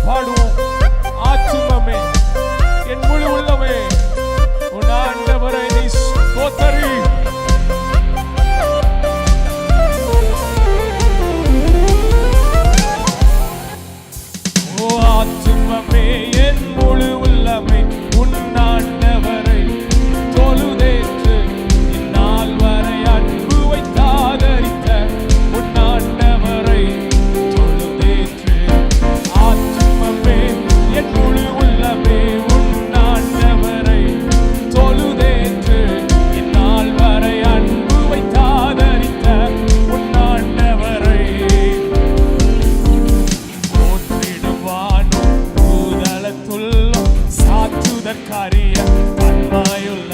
பாடுவோம். ஆத்துமமே என் முழு உள்ளமே உன் ஆண்டவரை நீ ஸ்தோத்தரி. ஓ ஆத்துமமே என் முழு உள்ளமே உன் ஆண்டவரை தொழுதேற்று இந்நாள் வரை அன்பு வைத்தாதரித்த உன் ஆண்டவரை தொழுதேற்று. ஆத்துமமே என் முழு உள்ளமே உன் ஆண்டவரை தொழுதேற்று இந்நாள் வரை அன்பு வைத்தாதரித்த உன் ஆண்டவரை போற்றிடுவானும் பூதலத்துள்ளும் சாற்றுதற்கரிய தன்மையுள்ள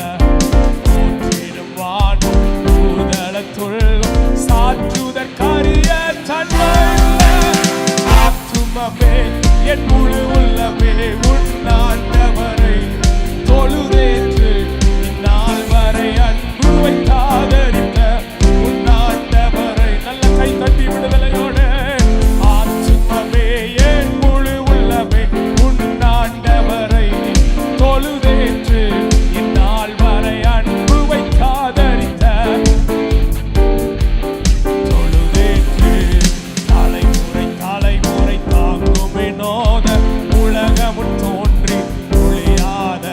போற்றிடுவானும் பூதலத்துள்ளும் சாற்றுதற்கரிய தன்மையுள்ள ஆத்துமமே என் முழு உள்ளமே உன் ஆண்டவரை தொழுதேற்று இந்நாள் வரை அன்பு வைத்தாதரித்த உன் ஆண்டவரை. நல்ல கை தட்டி விடுதலையோடு ஆத்துமமே என் முழு உள்ளமே உன் ஆண்டவரை தொழுதேற்று இந்நாள் வரை அன்பு வைத்தாதரித்த தொழுதேற்று. தலைமுறை தலைமுறை தாங்கும் வினோத உலகமும் தோன்றி ஒளியாத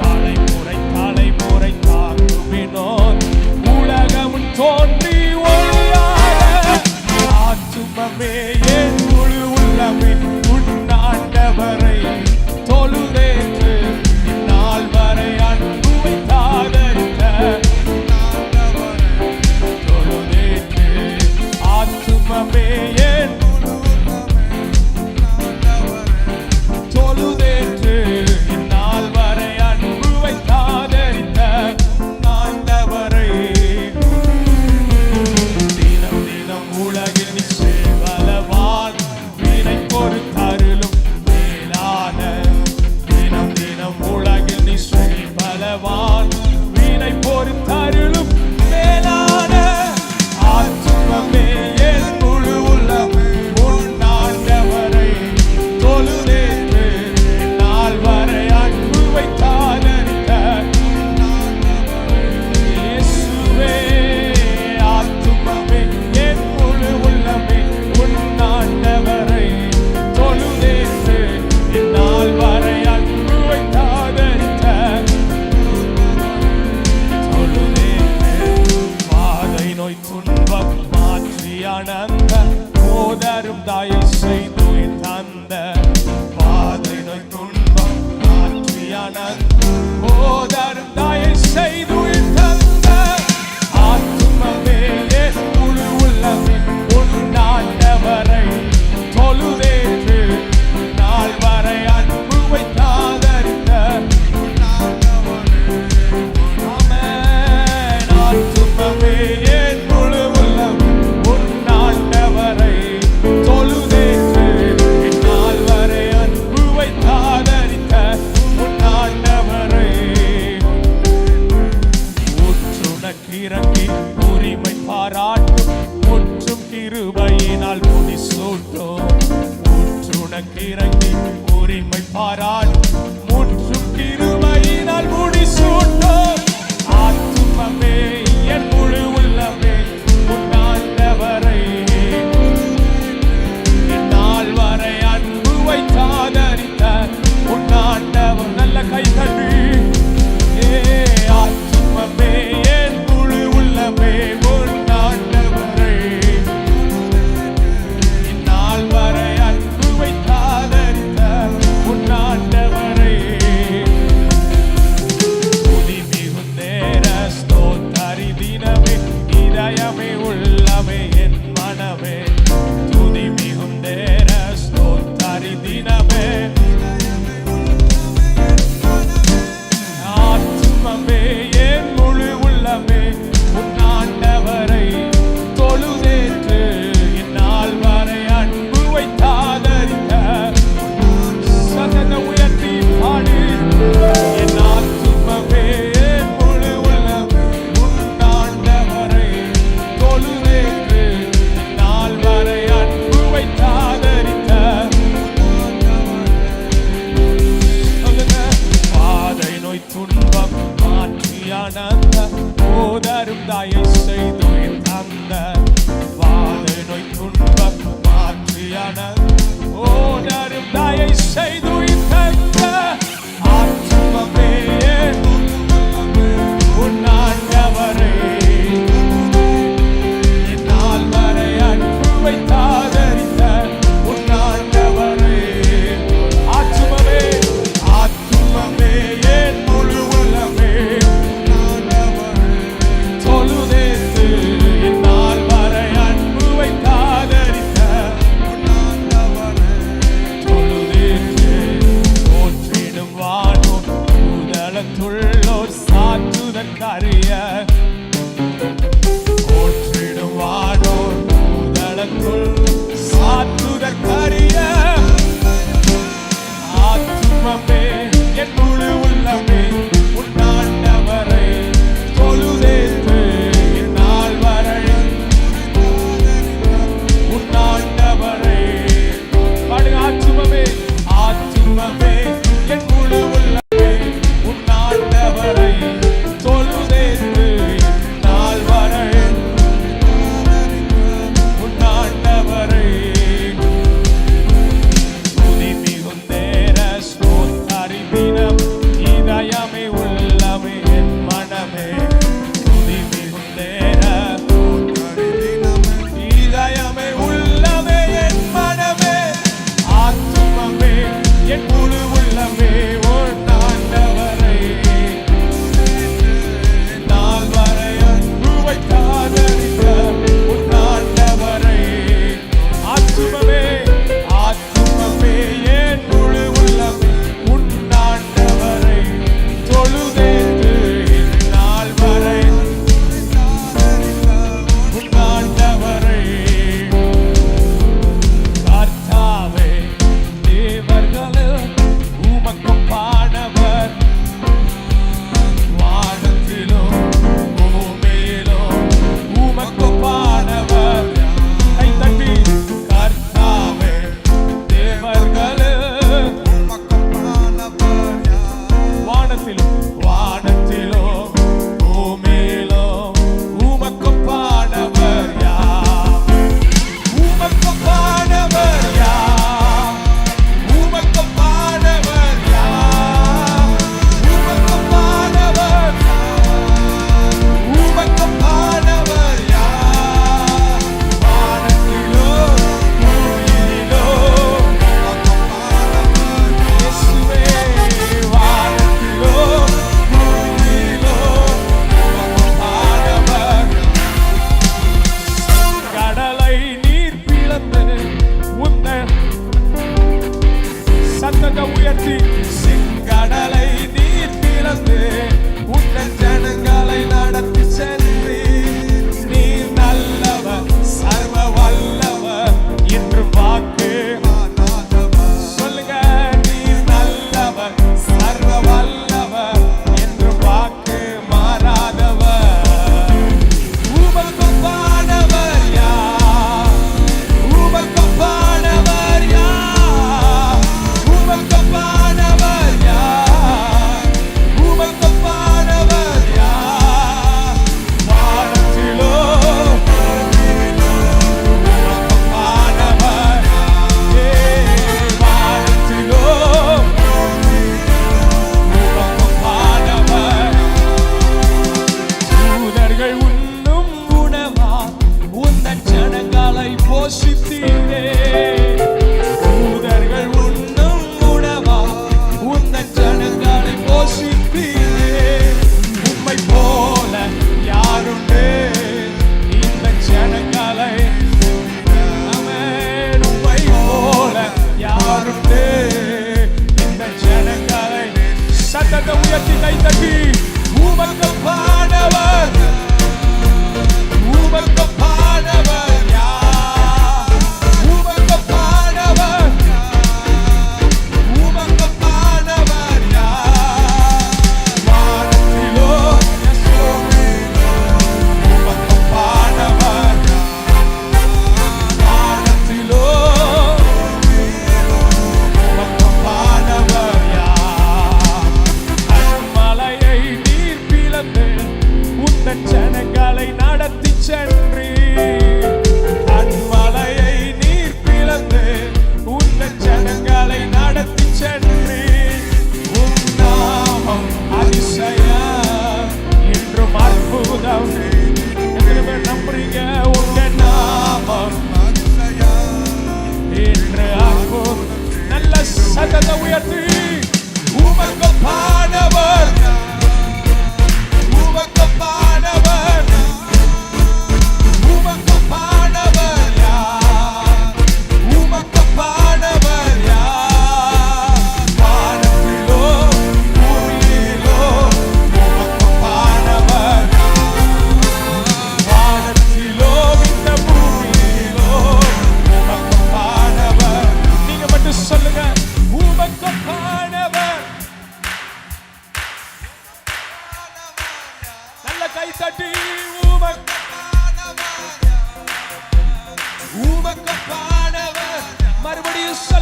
தலைமுறை தலைமுறை தாங்கும் வினோத உலகமும் தோன்றி ஒளியாத ஆத்துமமே என் முழு உள்ளமே உன் ஆண்டவரை தொழுதேற்று இந்நாள் வரை அன்பு வைத்தாதரித்த தொழுதேற்று. ஆத்துமமே என் தொழுதேற்று இந்நாள் வரை அன்பு வைத்தாதரித்த ஆண்டவரை. தினம் தினம் உலகில் நிச்சயவலவான் வினை பொறுத்தருளும் மேலான. தினம் தினம் உலகில் நிச்சயவலவான் வினை பொறுத்தருளும் மேலான. ஆத்துமமே என் முழு உள்ளமே உன் ஆண்டவரை தொழுதேற்று இந்நாள் வரை அன்பு வைத்தாதரித்த இயேசுவே. ஆத்துமமே என் முழு உள்ளமே உன் ஆண்டவரை தொழுதேற்று இந்நாள் வரை அன்பு வைத்தாதரித்த தொழுதேற்று. பாதை நோய் துன்பம் மாற்றி அணந்த போதரும் தாயை செய்து தந்த. பாதை நோய் துன்பம் மாற்றி அணந்த போதரும் தாயை செய்து தந்த. ஆத்துமமே என் முழு உள்ளமே உன் ஆண்டவரை தொழுதேற்று நாள் வரை அன்பு வைத்தாதரித்த ஆமென். ஆத்துமமே என் முழு உள்ளமே உன் ஆண்டவரை தொழுதேற்று இந்நாள் வரை அன்பு வைத்தாதரித்த உன் ஆண்டவரை. ஊற்றுனக்கு இறங்கி உரிமை பாராட்டும் முற்றும் கிருபையினால் முடிசூட்டும். ஊற்றுனக்கு இறங்கி உரிமை பாராட்டும் முற்றும் கிருபையினால் முடிசூட்டும். ஆத்துமமே என் முழு உள்ளமே உன் ஆண்டவரை இந்நாள் வரை அன்பு வைத்தாதரித்த உன் ஆண்டவர். நல்ல கை தட்டி ஆத்துமமே என் முழு உள்ளமே உன் ஆண்டவரை இந்நாள் வரை அன்பு வைத்தாதரித்த உன் ஆண்டவரை. தொடரும் தயை செய்து தந்த ஆத்துமமே உன் ஆண்டவரே என்னால் வரை அன்பு வைத்தாதரித்த உன் ஆண்டவரே ஆத்துமமே ஆத்துமமே என் முழு உள்ளமே தொழுதேத்து என்னால் வரை அன்பு வைத்தாதரித்த உன் ஆண்டவரே தொழுதேத்து போற்றிடும் வானும் உதளத்துள்ளோர் சாற்றுதற்கரிய போற்றிடும் வானோர் உதளத்துள் சாற்றுதற்கரிய ஆத்துமமே என் முழு உள்ளமே உன் ஆண்டவரை தொழுதேத்து என்னால் வரை உன் ஆண்டவரை பாடுங்க ஆத்துமமே ஆத்துமமே என் முழு உள்ளமே உன் ஆண்டவரை தொழுதேத்து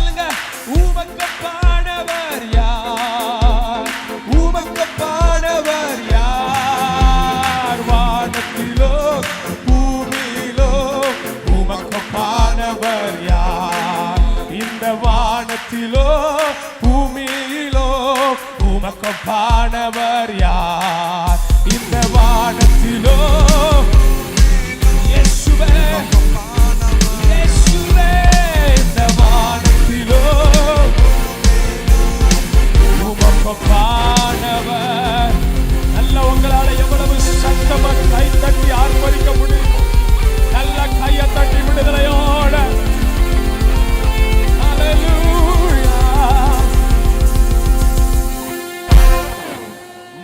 சொல்லுங்க. உமக்கொப்பானவர் யார்? உமக்கொப்பானவர் யார்? வானத்திலோ பூமியிலோ உமக்கொப்பானவர் யார்? இந்த வானத்திலோ பூமியிலோ உமக்கொப்பானவர் யார்? இந்த வானத்திலோ இயேசுவே, இயேசுவே, இந்த வானத்திலோ உமக்கொப்பானவர். நல்ல உங்களால எவ்வளவு சத்தமா கை தட்டி ஆர்ப்பரிக்க முடியும்? நல்ல கையை தட்டி விடுதலையோட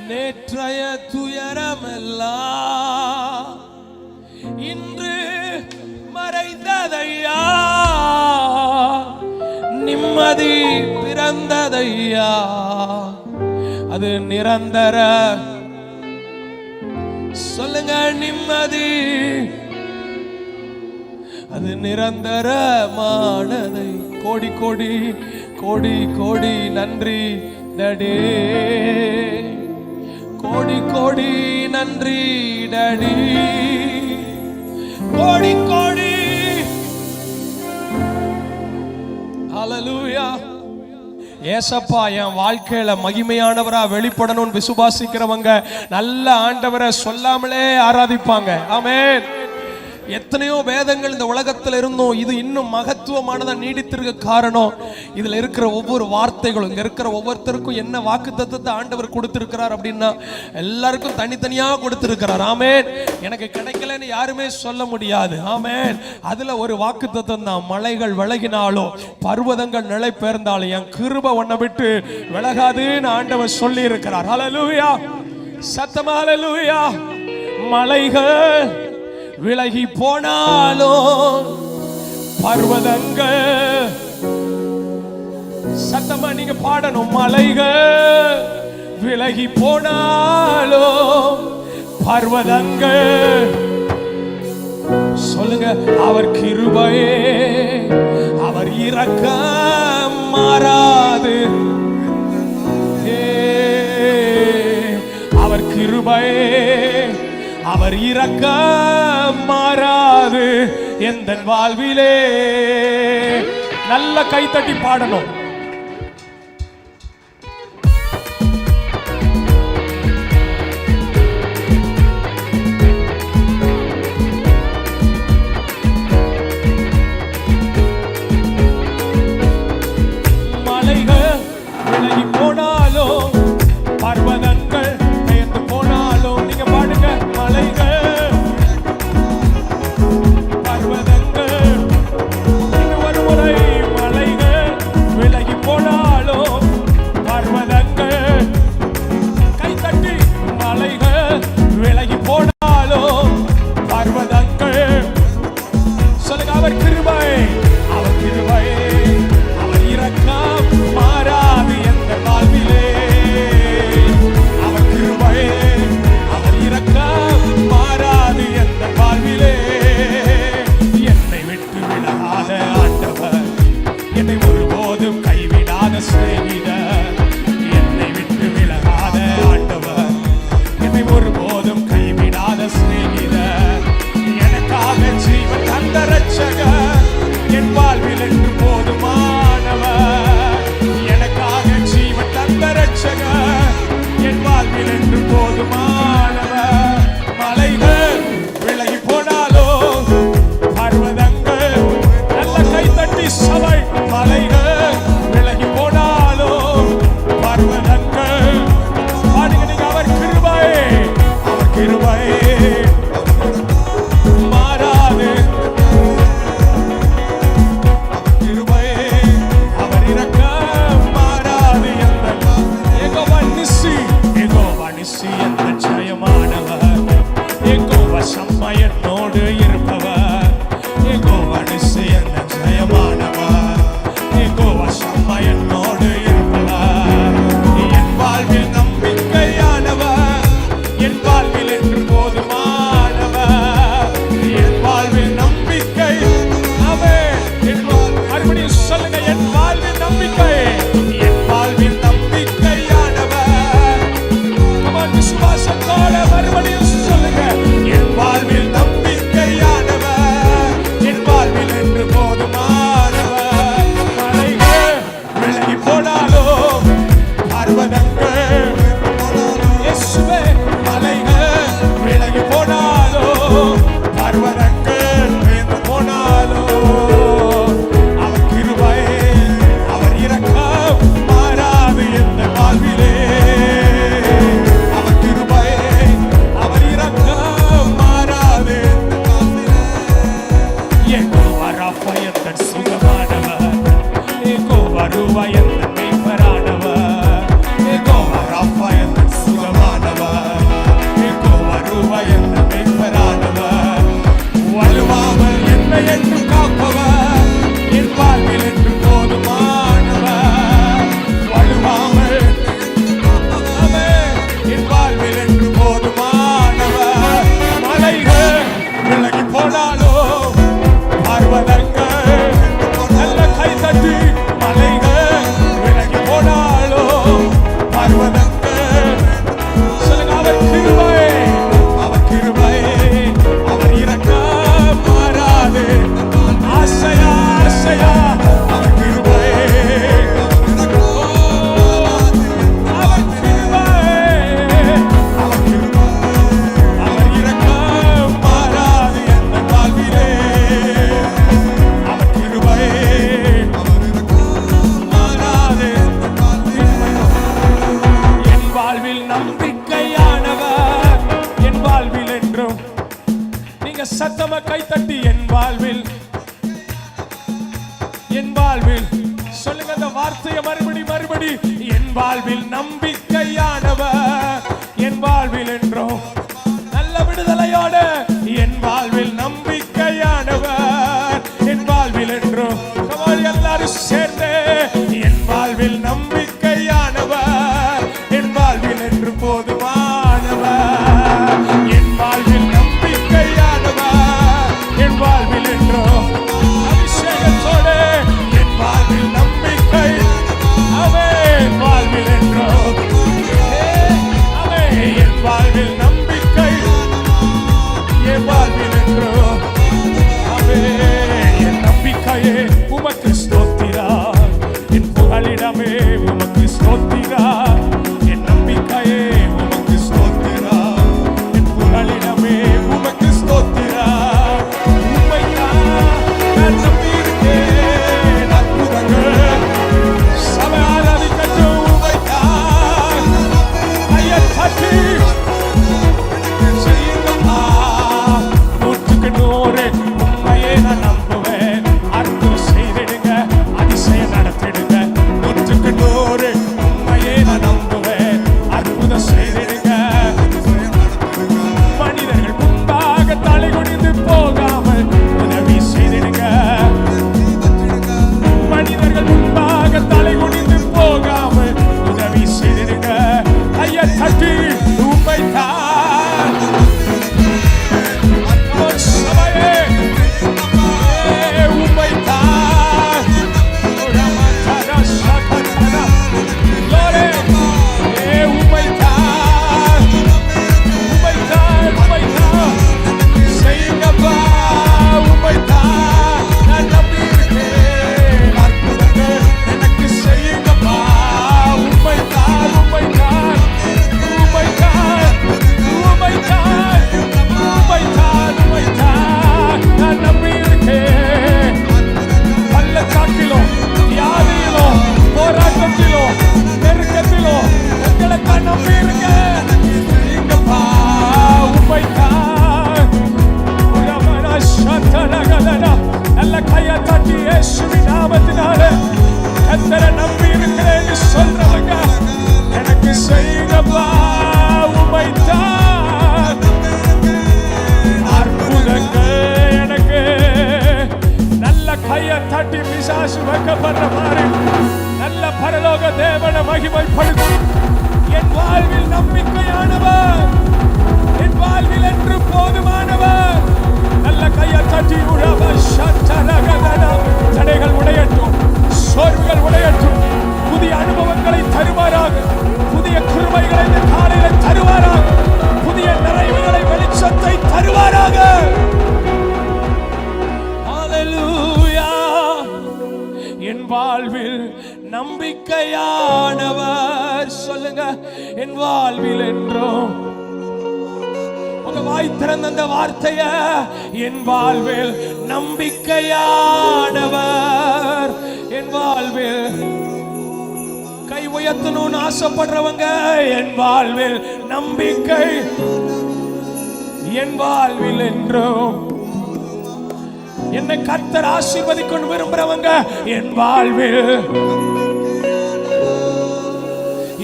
நேற்றைய துயரமெல்லாம் இன்று மறைந்ததையா, நிம்மதி பிறந்ததையா, அது நிரந்தர. சொல்லுங்க, நிம்மதி அது நிரந்தரமானதை. கோடி கோடி கோடி கோடி நன்றி டடே, கோடி கோடி நன்றி டடி, கோடி கோடி. ஹல்லேலூயா. ஏசப்பா என் வாழ்க்கையில மகிமையானவரா வெளிப்படணும்னு விசுவாசிக்கிறவங்க நல்ல ஆண்டவரை சொல்லாமலே ஆராதிப்பாங்க. ஆமென். எத்தனையோ வேதங்கள் இந்த உலகத்தில் இருந்தும் இது இன்னும் மகத்துவமானதா நீடித்திருக்க காரணம் இதுல இருக்கிற ஒவ்வொரு வார்த்தைகளும். இங்க இருக்கிற ஒவ்வொருத்தருக்கும் என்ன வாக்குத்தத்தத்தை ஆண்டவர் கொடுத்திருக்கிறார் அப்படின்னா எல்லாருக்கும் தனித்தனியா கொடுத்திருக்கிறார். ஆமென். எனக்கு கிடைக்கலன்னு யாருமே சொல்ல முடியாது. ஆமென். அதுல ஒரு வாக்குத்தத்தம் தான், மலைகள் விலகினாலும் பர்வதங்கள் நிலை பெயர்ந்தாலும் என் கிருபை உன்னை விட்டு விலகாதுன்னு ஆண்டவர் சொல்லி இருக்கிறார். ஹல்லேலூயா. சத்தமா ஹல்லேலூயா. மலைகள் விலகி போனாலும் பர்வதங்கள், சத்தமா நீங்க பாடணும். மலைகள் விலகி போனாலும் பர்வதங்கள், சொல்லுங்க, அவர் கிருபையே அவர் இரக்கம் மாறாது. அவர் கிருபையே அவர் இரக்கம் மாறாது எந்த வாழ்விலே. நல்ல கைத்தட்டி பாடணும். மலைகள் விலகி போனாலும் பர்வதங்கள் பெயர்ந்து போனாலும், நீங்க பாடுங்க. மலைகள் பர்வதங்கள், இன்னும் ஒரு முறை. மலைகள் விலகி போனாலும் பர்வதங்கள், கை தட்டி. மலைகள் விலகி போனாலும் பர்வதங்கள், சொல்லுங்க, அவர் கிருபை அவர் கிருபை அவர் இரக்கம் மாறாது எந்த வாழ்விலே. அவர் கிருபை அவர் இரக்கம் மாறாது எந்த வாழ்விலே. என்னை விட்டு விலகாத ஆண்டவர், என்னை ஒருபோதும் கைவிடாத சிநேகிதர். என்னை விட்டு விலகாத ஆண்டவர், என்னை ஒருபோதும் கைவிடாத சிநேகிதர். எனக்காக ஜீவன் தந்த ரட்சகர், என் வாழ்வில் என்று போதுமானவர். எனக்காக ஜீவன் தந்த ரட்சகர், என் வாழ்வில் என்று போதுமானவர். மலைகள் விலகி போனாலும் பர்வதங்கள், நல்ல கைத்தட்டி சபை. மலைகள் விலகி போனாலும் பர்வதங்கள், பாடுங்க நீங்க. அவர் கிருபை அவர் கிருபை மாறாது. கிருபை அவர் இரக்கம் மாறாது எந்த. யெகோவா நிசி, யெகோவா நிசி எந்த ஜெயமானவர். யெகோவா சம்மா என்னோடு இருப்பவர். யெகோவா நிசி எந்த ஜெயமானவர். யெகோவா தட்டி மலைகள் விலகி போனாலும் பர்வதங்கள் சொல்லுங்க அவர் கிருபை, அவர் கிருபை, அவர் இரக்கம் மாறாது. ஆசையா ஆசையா அவர் கிருபை, அவர் கிருபை, அவர் கிருபை, அவர் இரக்கம் மாறாது எந்த வாழ்விலே. அவர் கிருபை மாறாது என் வாழ்வில் நம்பிக்கையானவர், என் வாழ்வில் என்றும். நீங்க சத்தமா கை தட்டி என் வாழ்வில், என் வாழ்வில் சொல்லுங்க அந்த வார்த்தையை மறுபடி என் வாழ்வில் நம்பிக்கையானவர், என் வாழ்வில் என்றும். நல்ல விடுதலையோட என் வாழ்வில் நம்பிக்கையானவர், என் வாழ்வில் என்றும். எல்லாரும் சேர்ந்து என் வாழ்வில் நம்பிக்கையானவர், என் வாழ்வில் என்று போதுமானவர். என் வாழ்வில் நம்பிக்கையானவர், என் வாழ்வில் என்றும். அபிஷேகத்தோடு என் வாழ்வில் நம்பிக்கை, அவன் வாழ்வில் என்றும். அவன் என் வாழ்வில் நம்பிக்கை, என் வாழ்வில் என்றும். அவன் என் நம்பிக்கையே உமக்கு ஸ்தோத்திரா, என் புகலிடமே உமக்கு ஸ்தோத்திரா. என் நம்பிக்கையே உமக்கு ஸ்தோத்திரா, என் புகலிடமே உமக்கு ஸ்தோத்திரா. உம்மைத்தான் நான் நம்பியிருக்கேன், அற்புதங்கள் சபை ஆராதிக்கட்டும். உம்மைத்தான் கையை தட்டி செய்யுங்கப்பா. 100க்கு 100 உண்மையே நான் நம்புவேன். அற்புதம் செய்திடுங்க, அதிசயம் நடத்திடுங்க. 100க்கு 100 உண்மையே நான் நம்புவேன். அற்புதம் செய்திடுங்க. மனிதர்கள் முன்பாக தலை குனிந்து போகாமல் உதவி செய்திடுங்க. மனிதர்கள் முன்பாக தலை குனிந்து போகாமல் உதவி செய்திடுங்க. ஐயா தட்டி உம்மைத்தான் சபையே உம்மைத்தான் உம்மைத்தான் செய்யுங்கப்பா. உம்மைத்தான் நான் நம்பியிருக்கேன், அற்புதங்கள் எனக்கு செய்யுங்கப்பா. உம்மைத்தான் உம்மைத்தான் உம்மைத்தான் உம்மைத்தான் உம்மைத்தான் உம்மைத்தான் நான் நம்பியிருக்கேன். பள்ளத்தாக்கிலும் வியாதியிலும் போராட்டத்திலும் நெருக்கத்திலும் எங்களுக்காக நம்பியிருக்கேன். எங்கப்பா உம்மைத்தான். நல்ல கையை தட்டி இயேசுவின் நாமத்தினாலே கர்த்தரை நம்பியிருக்கிறேன்னு சொல்றவங்க எனக்கு செய்யுங்கப்பா. உம்மைத்தான் அற்புதங்கள் எனக்கு. நல்ல கையை தட்டி பிசாசு வைக்கப்படுற மாதிரி நல்ல பரலோக தேவனை மகிமைப்படுத்தும். என் வாழ்வில் நம்பிக்கையானவர், என் வாழ்வில் என்று போதுமானவர். நல்ல கையை தட்டி தடைகள் உடையட்டும், சோர்வுகள் உடையட்டும். புதிய அனுபவங்களை தருவாராக, புதிய கிருபைகளை இந்த காலையில் தருவாராக, புதிய நிறைவுகளை வெளிச்சத்தை தருவாராக. ஹல்லேலூயா. என் வாழ்வில் நம்பிக்கையானவர் சொல்லுங்க, என் வாழ்வில் என்றும். உங்க வாய் திறந்த அந்த வார்த்தைய, என் வாழ்வில் நம்பிக்கையானவர், என் வாழ்வில். கை உயர்த்தணும்னு ஆசைப்படுறவங்க என் வாழ்வில் நம்பிக்கை, என் வாழ்வில் என்றும். என்னை கர்த்தர் ஆசீர்வதிக்கணும் விரும்புறவங்க என் வாழ்வில்,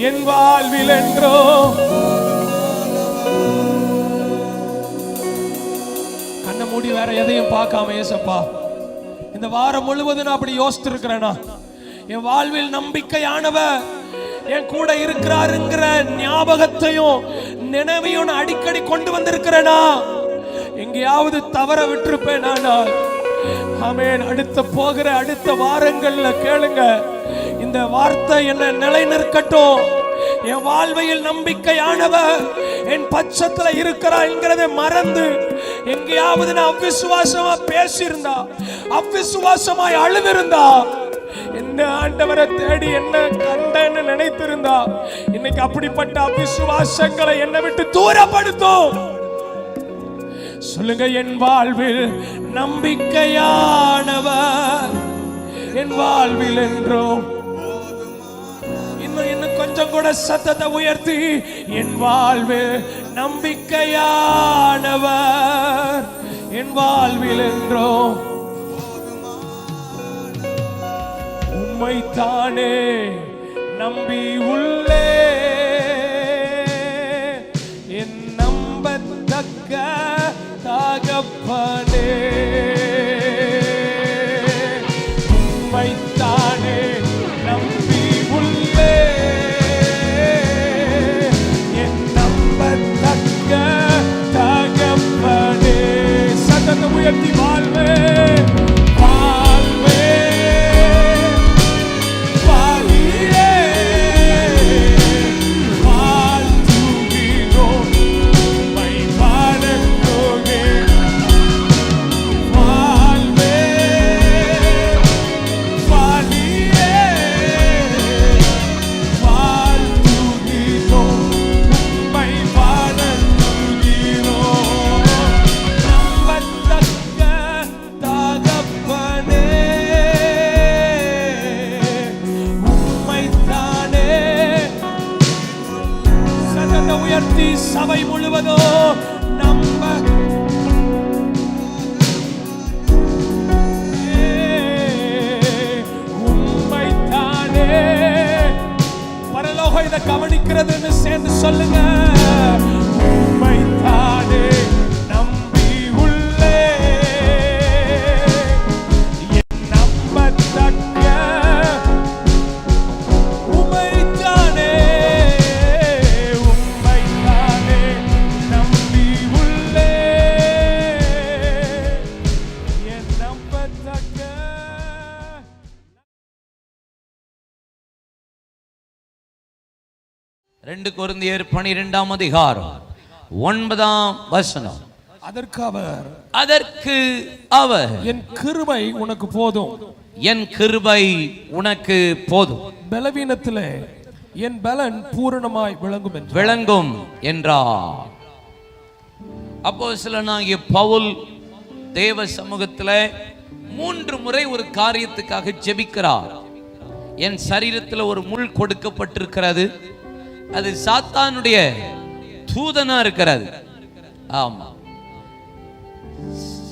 என் வாழ்வில் என்றும். கண்ணை மூடி வேற எதையும் பார்க்காம, ஏசப்பா இந்த வாரம் முழுவதும் நான் அப்படி யோசித்து இருக்கிறேனா, என் வாழ்வில் நம்பிக்கையானவர் என் கூட இருக்கிறாருங்கிற ஞாபகத்தையும் நினைவையும் அடிக்கடி கொண்டு வந்திருக்கிறேனா? எங்கேயாவது தவற விட்டிருப்பேன். ஆமென். அடுத்த வாரங்கள்ல கேளுங்க, இந்த வார்த்தை என்ன நிலைநிற்கட்டும். என் வாழ்வையில் நம்பிக்கையானவர் என் பட்சத்துல இருக்கிறார் என்கிறதை மறந்து எங்கேயாவது நான் அவிசுவாசமா பேசியிருந்தா, அவிசுவாசமாய் அழுதிருந்தா, என்ன ஆண்டவரை தேடி என்ன கண்டன்னு நினைத்திருந்தா, இன்னைக்கு அப்படிப்பட்ட அவிசுவாசங்களை என்னை விட்டு தூரப்படுத்தும். சொல்லுங்க, என் வாழ்வில் நம்பிக்கையானவர் என் வாழ்வில் என்றும். இன்னும் கொஞ்சம் கூட சத்தத்தை உயர்த்தி, என் வாழ்வில் நம்பிக்கையானவர் என் வாழ்வில் என்றும். உம்மைத்தானே நம்பி உள்ளே, என் நம்பத்தக்க தகப்பனே. உம்மைத்தானே நம்பி உள்ளே, என் நம்பத்தக்க தகப்பனே. சத்தத்தை உயர்த்தி வாழ்வே உயர்த்தி சபை முழுவதோ நம்ப. உம்மைத்தானே, பரலோகம் இதை கவனிக்கிறதுன்னு சேர்ந்து சொல்லுங்க. உம்மைத்தானே நம்பி உள்ளே, என் நம்பத்தக்க. உம்மைத்தானே நம்பி உள்ளே, என் நம்பத்தக்க. 2 கொரிந்தியர் 12ஆம் அதிகாரம் 9ஆம் வசனம். அதற்கு அவர் என் கிருபை உனக்கு போதும், என் கிருபை உனக்கு போதும், பலவீனத்திலே என் பலன் பூரணமாய் விளங்கும் என்றார். அப்போஸ்தலனாகிய பவுல் தேவ சமூகத்தில் 3 முறை ஒரு காரியத்துக்காக ஜெபிக்கிறார். என் சரீரத்தில் ஒரு முள் கொடுக்கப்பட்டிருக்கிறது, அது சாத்தானுடைய தூதனா இருக்கிறது. ஆமா,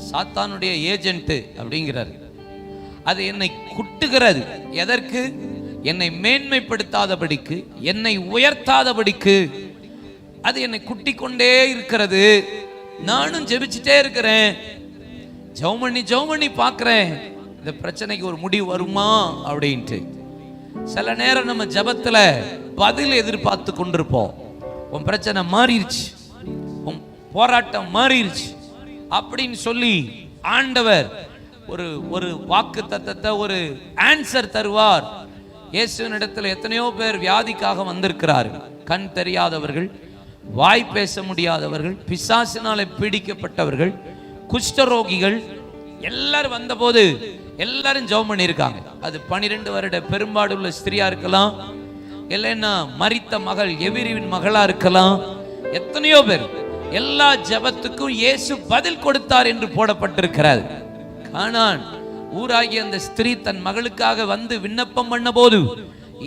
சாத்தானுடைய ஏஜென்ட் அப்படிங்கிறார். அது என்னை குட்டுகிறது. எதற்கு? என்னை மேன்மைப்படுத்தாதபடிக்கு, என்னை உயர்த்தாதபடிக்கு அது என்னை குட்டி கொண்டே இருக்கிறது. நானும் ஜெபிச்சுட்டே இருக்கிறேன், ஜெபம் பண்ணி பார்க்கிறேன், இந்த பிரச்சனைக்கு ஒரு முடிவு வருமா அப்படின்ட்டு. சில நேரம் நம்ம ஜெபத்துல பதில் எதிர்பார்த்து கொண்டிருப்போம். உன் பிரச்சனை மாறிடுச்சு, உன் போராட்டம் மாறிடுச்சு அப்படின்னு சொல்லி ஆண்டவர் ஒரு வாக்கு தத்தத்தை, ஒரு ஆன்சர் தருவார். இயேசுவின் இடத்துல எத்தனையோ பேர் வியாதிக்காக வந்திருக்கிறார்கள். கண் தெரியாதவர்கள், வாய் பேச முடியாதவர்கள், பிசாசினாலே பீடிக்கப்பட்டவர்கள், குஷ்டரோகிகள் எல்லாரும் வந்தபோது எல்லாரும் ஜெபம் பண்ணியிருக்காங்க. அது 12 வருட பெரும்பாடு உள்ள ஸ்திரியா இருக்கலாம், இல்லைன்னா மரித்த மகள் எவிரிவின் மகளா இருக்கலாம். எத்தனையோ பேர், எல்லா ஜெபத்துக்கும் இயேசு பதில் கொடுத்தார் என்று போடப்பட்டிருக்கிறது. கானான் ஊராகிய அந்த ஸ்திரீ தன் மகளுக்காக வந்து விண்ணப்பம் பண்ண போது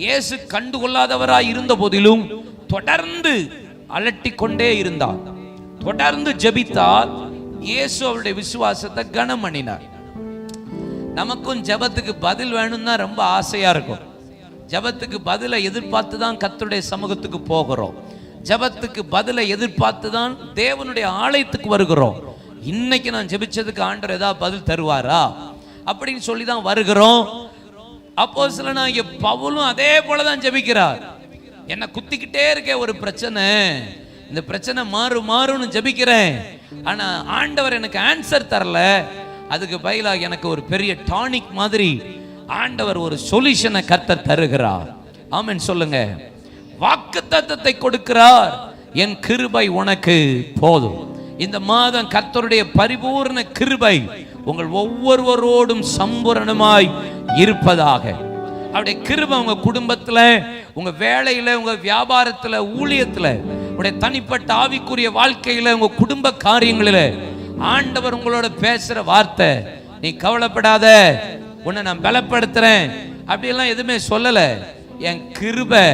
இயேசு கண்டுகொள்ளாதவராய் இருந்த போதிலும் தொடர்ந்து அலட்டிக் கொண்டே இருந்தார், தொடர்ந்து ஜெபித்தார். இயேசு அவருடைய விசுவாசத்தை கனம் பண்ணினார். நமக்கும் ஜெபத்துக்கு பதில் வேணும்னா ரொம்ப ஆசையா இருக்கும். ஜெபத்துக்கு பதிலை எதிர்பார்த்து தான் கர்த்தருடைய சமூகத்துக்கு போகிறோம். ஜெபத்துக்கு பதிலை எதிர்பார்த்து தான் தேவனுடைய ஆலயத்துக்கு வருகிறோம். இன்னைக்கு நான் ஜெபிச்சதுக்கு ஆண்டவர் ஏதாவது பதில் தருவாரா அப்படின்னு சொல்லி தான் வருகிறோம். அப்போஸ்தலனாகிய பவுலும் அதே போலதான் ஜெபிக்கிறார். என்ன குத்திக்கிட்டே இருக்க ஒரு பிரச்சனை, இந்த பிரச்சனை மாறும்னு ஜெபிக்கிறேன், ஆனா ஆண்டவர் எனக்கு ஆன்சர் தரல. அதுக்கு பதிலாக எனக்கு ஒரு பெரிய டானிக் மாதிரி ஆண்டவர் ஒரு சொல்யூஷனை கர்த்தர் தருகிறார். ஆமென் சொல்லுங்க. வாக்குத்தத்தத்தை கொடுக்கிறார், என் கிருபை உனக்கு போதும். இந்த மாதம் கர்த்தருடைய பரிபூர்ண கிருபை உங்கள் ஒவ்வொருவரோடும் சம்பூரணமாய் இருப்பதாக. அவருடைய கிருபை உங்க குடும்பத்துல, உங்க வேலையில, உங்க வியாபாரத்துல, ஊழியத்துல, உங்களுடைய தனிப்பட்ட ஆவிக்குரிய வாழ்க்கையில, உங்க குடும்ப காரியங்களில ஆண்டவர் உங்களோட பேசுற வார்த்தை, நீ கவலைப்படாத, உன்னை நான் பலப்படுத்துறேன் அப்படியெல்லாம் எதுவுமே சொல்லல. என் கிருபை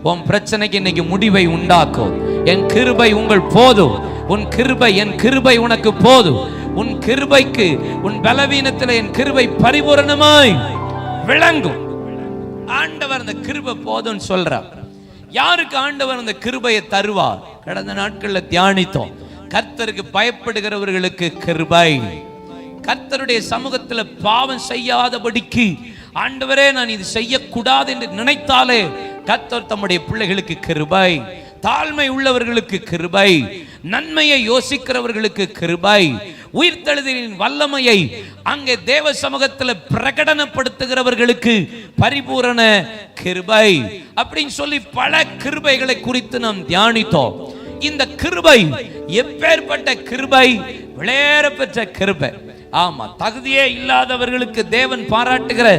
உன் பிரச்சனைக்கு இன்னைக்கு முடிவை உண்டாக்கும். என் கிருபை உங்கள் போதும். உன் கிருபை, என் கிருபை உனக்கு போதும். உன் கிருபைக்கு, உன் பலவீனத்தில் என் கிருபை பரிபூரணமாய் விளங்கும். ஆண்டவர் அந்த கிருபை போதும்னு சொல்றார். யாருக்கு ஆண்டவர் அந்த கிருபையை தருவார்? கடந்த நாட்கள்ல தியானித்தோம். கர்த்தருக்கு பயப்படுகிறவர்களுக்கு கிருபை. கர்த்தருடைய சமூகத்தில் பாவம் செய்யாதபடிக்கு, ஆண்டவரே நான் இது செய்யக்கூடாது என்று நினைத்தாலே கர்த்தர் தம்முடைய பிள்ளைகளுக்கு கிருபை. தாழ்மை உள்ளவர்களுக்கு கிருபை, நன்மையை யோசிக்கிறவர்களுக்கு கிருபை, உயிர்த்தெழுதலின் வல்லமையை அங்கே தேவ சமூகத்தில் பிரகடனப்படுத்துகிறவர்களுக்கு பரிபூரண கிருபை அப்படின்னு சொல்லி பல கிருபைகளை குறித்து நாம் தியானித்தோம். இந்த கிருபை எப்பேற்பட்ட கிருபை? விளையேற பெற்ற கிருபை. ஆமா, தகுதியே இல்லாதவர்களுக்கு தேவன் பாராட்டுகிற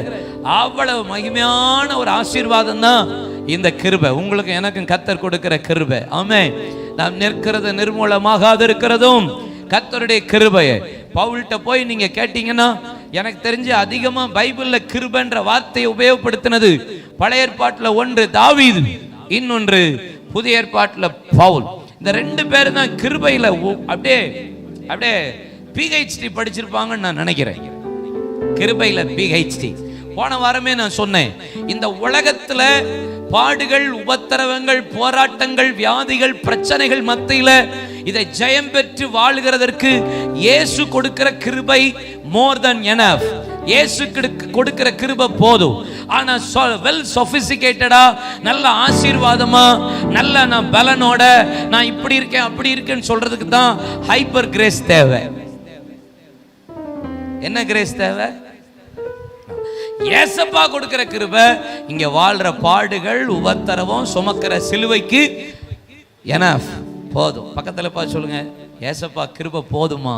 அவ்வளவு மகிமையான ஒரு ஆசீர்வாதம் தான் இந்த கிருபை. உங்களுக்கு எனக்கும் கர்த்தர் கொடுக்கிற கிருபை. ஆமென். நாம் நிற்கிறது நிர்மூலமாகாத இருக்கிறதும் கர்த்தருடைய கிருபையை. பவுல்கிட்ட போய் நீங்க கேட்டீங்கன்னா, எனக்கு தெரிஞ்சு அதிகமா பைபிள்ல கிருபைன்ற வார்த்தையை உபயோகப்படுத்தினது பழைய ஏற்பாட்டுல ஒன்று தாவீது, இன்னொன்று புதிய ஏற்பாட்டுல பவுல். இந்த ரெண்டு பேரும் தான் கிருபையில அப்படியே அப்படியே PhD படிச்சிருப்பாங்கன்னு நான் நினைக்கிறேன். கிருபையில PhD. போன வாரமே நான் சொன்னேன், இந்த உலகத்துல பாடுகள், உபத்திரவங்கள், போராட்டங்கள், வியாதிகள், பிரச்சனைகள் மத்தியில இதை ஜெயம் பெற்று வாழ்கிறதற்கு இயேசு கொடுக்கிற கிருபை more than enough. இயேசு கொடுக்கிற கிருபை போதும். ஆனா வெல் சொபிஸ்டிகேட்டடா, நல்ல ஆசீர்வாதமா, நல்ல நான் பலனோட நான் இப்படி இருக்கேன் அப்படி இருக்கேன்னு சொல்றதுக்கு தான் ஹைப்பர் கிரேஸ் தேவை. என்ன கிரேஸ் தேவை? ஏசப்பா கொடுக்கிற கிருபை இங்க வாழ்ற பாடுகள், உபத்திரவம், சுமக்கிற சிலுவைக்கு எனஃப் போதும். பக்கத்துல பார்த்து சொல்லுங்க, ஏசப்பா கிருபை போதுமா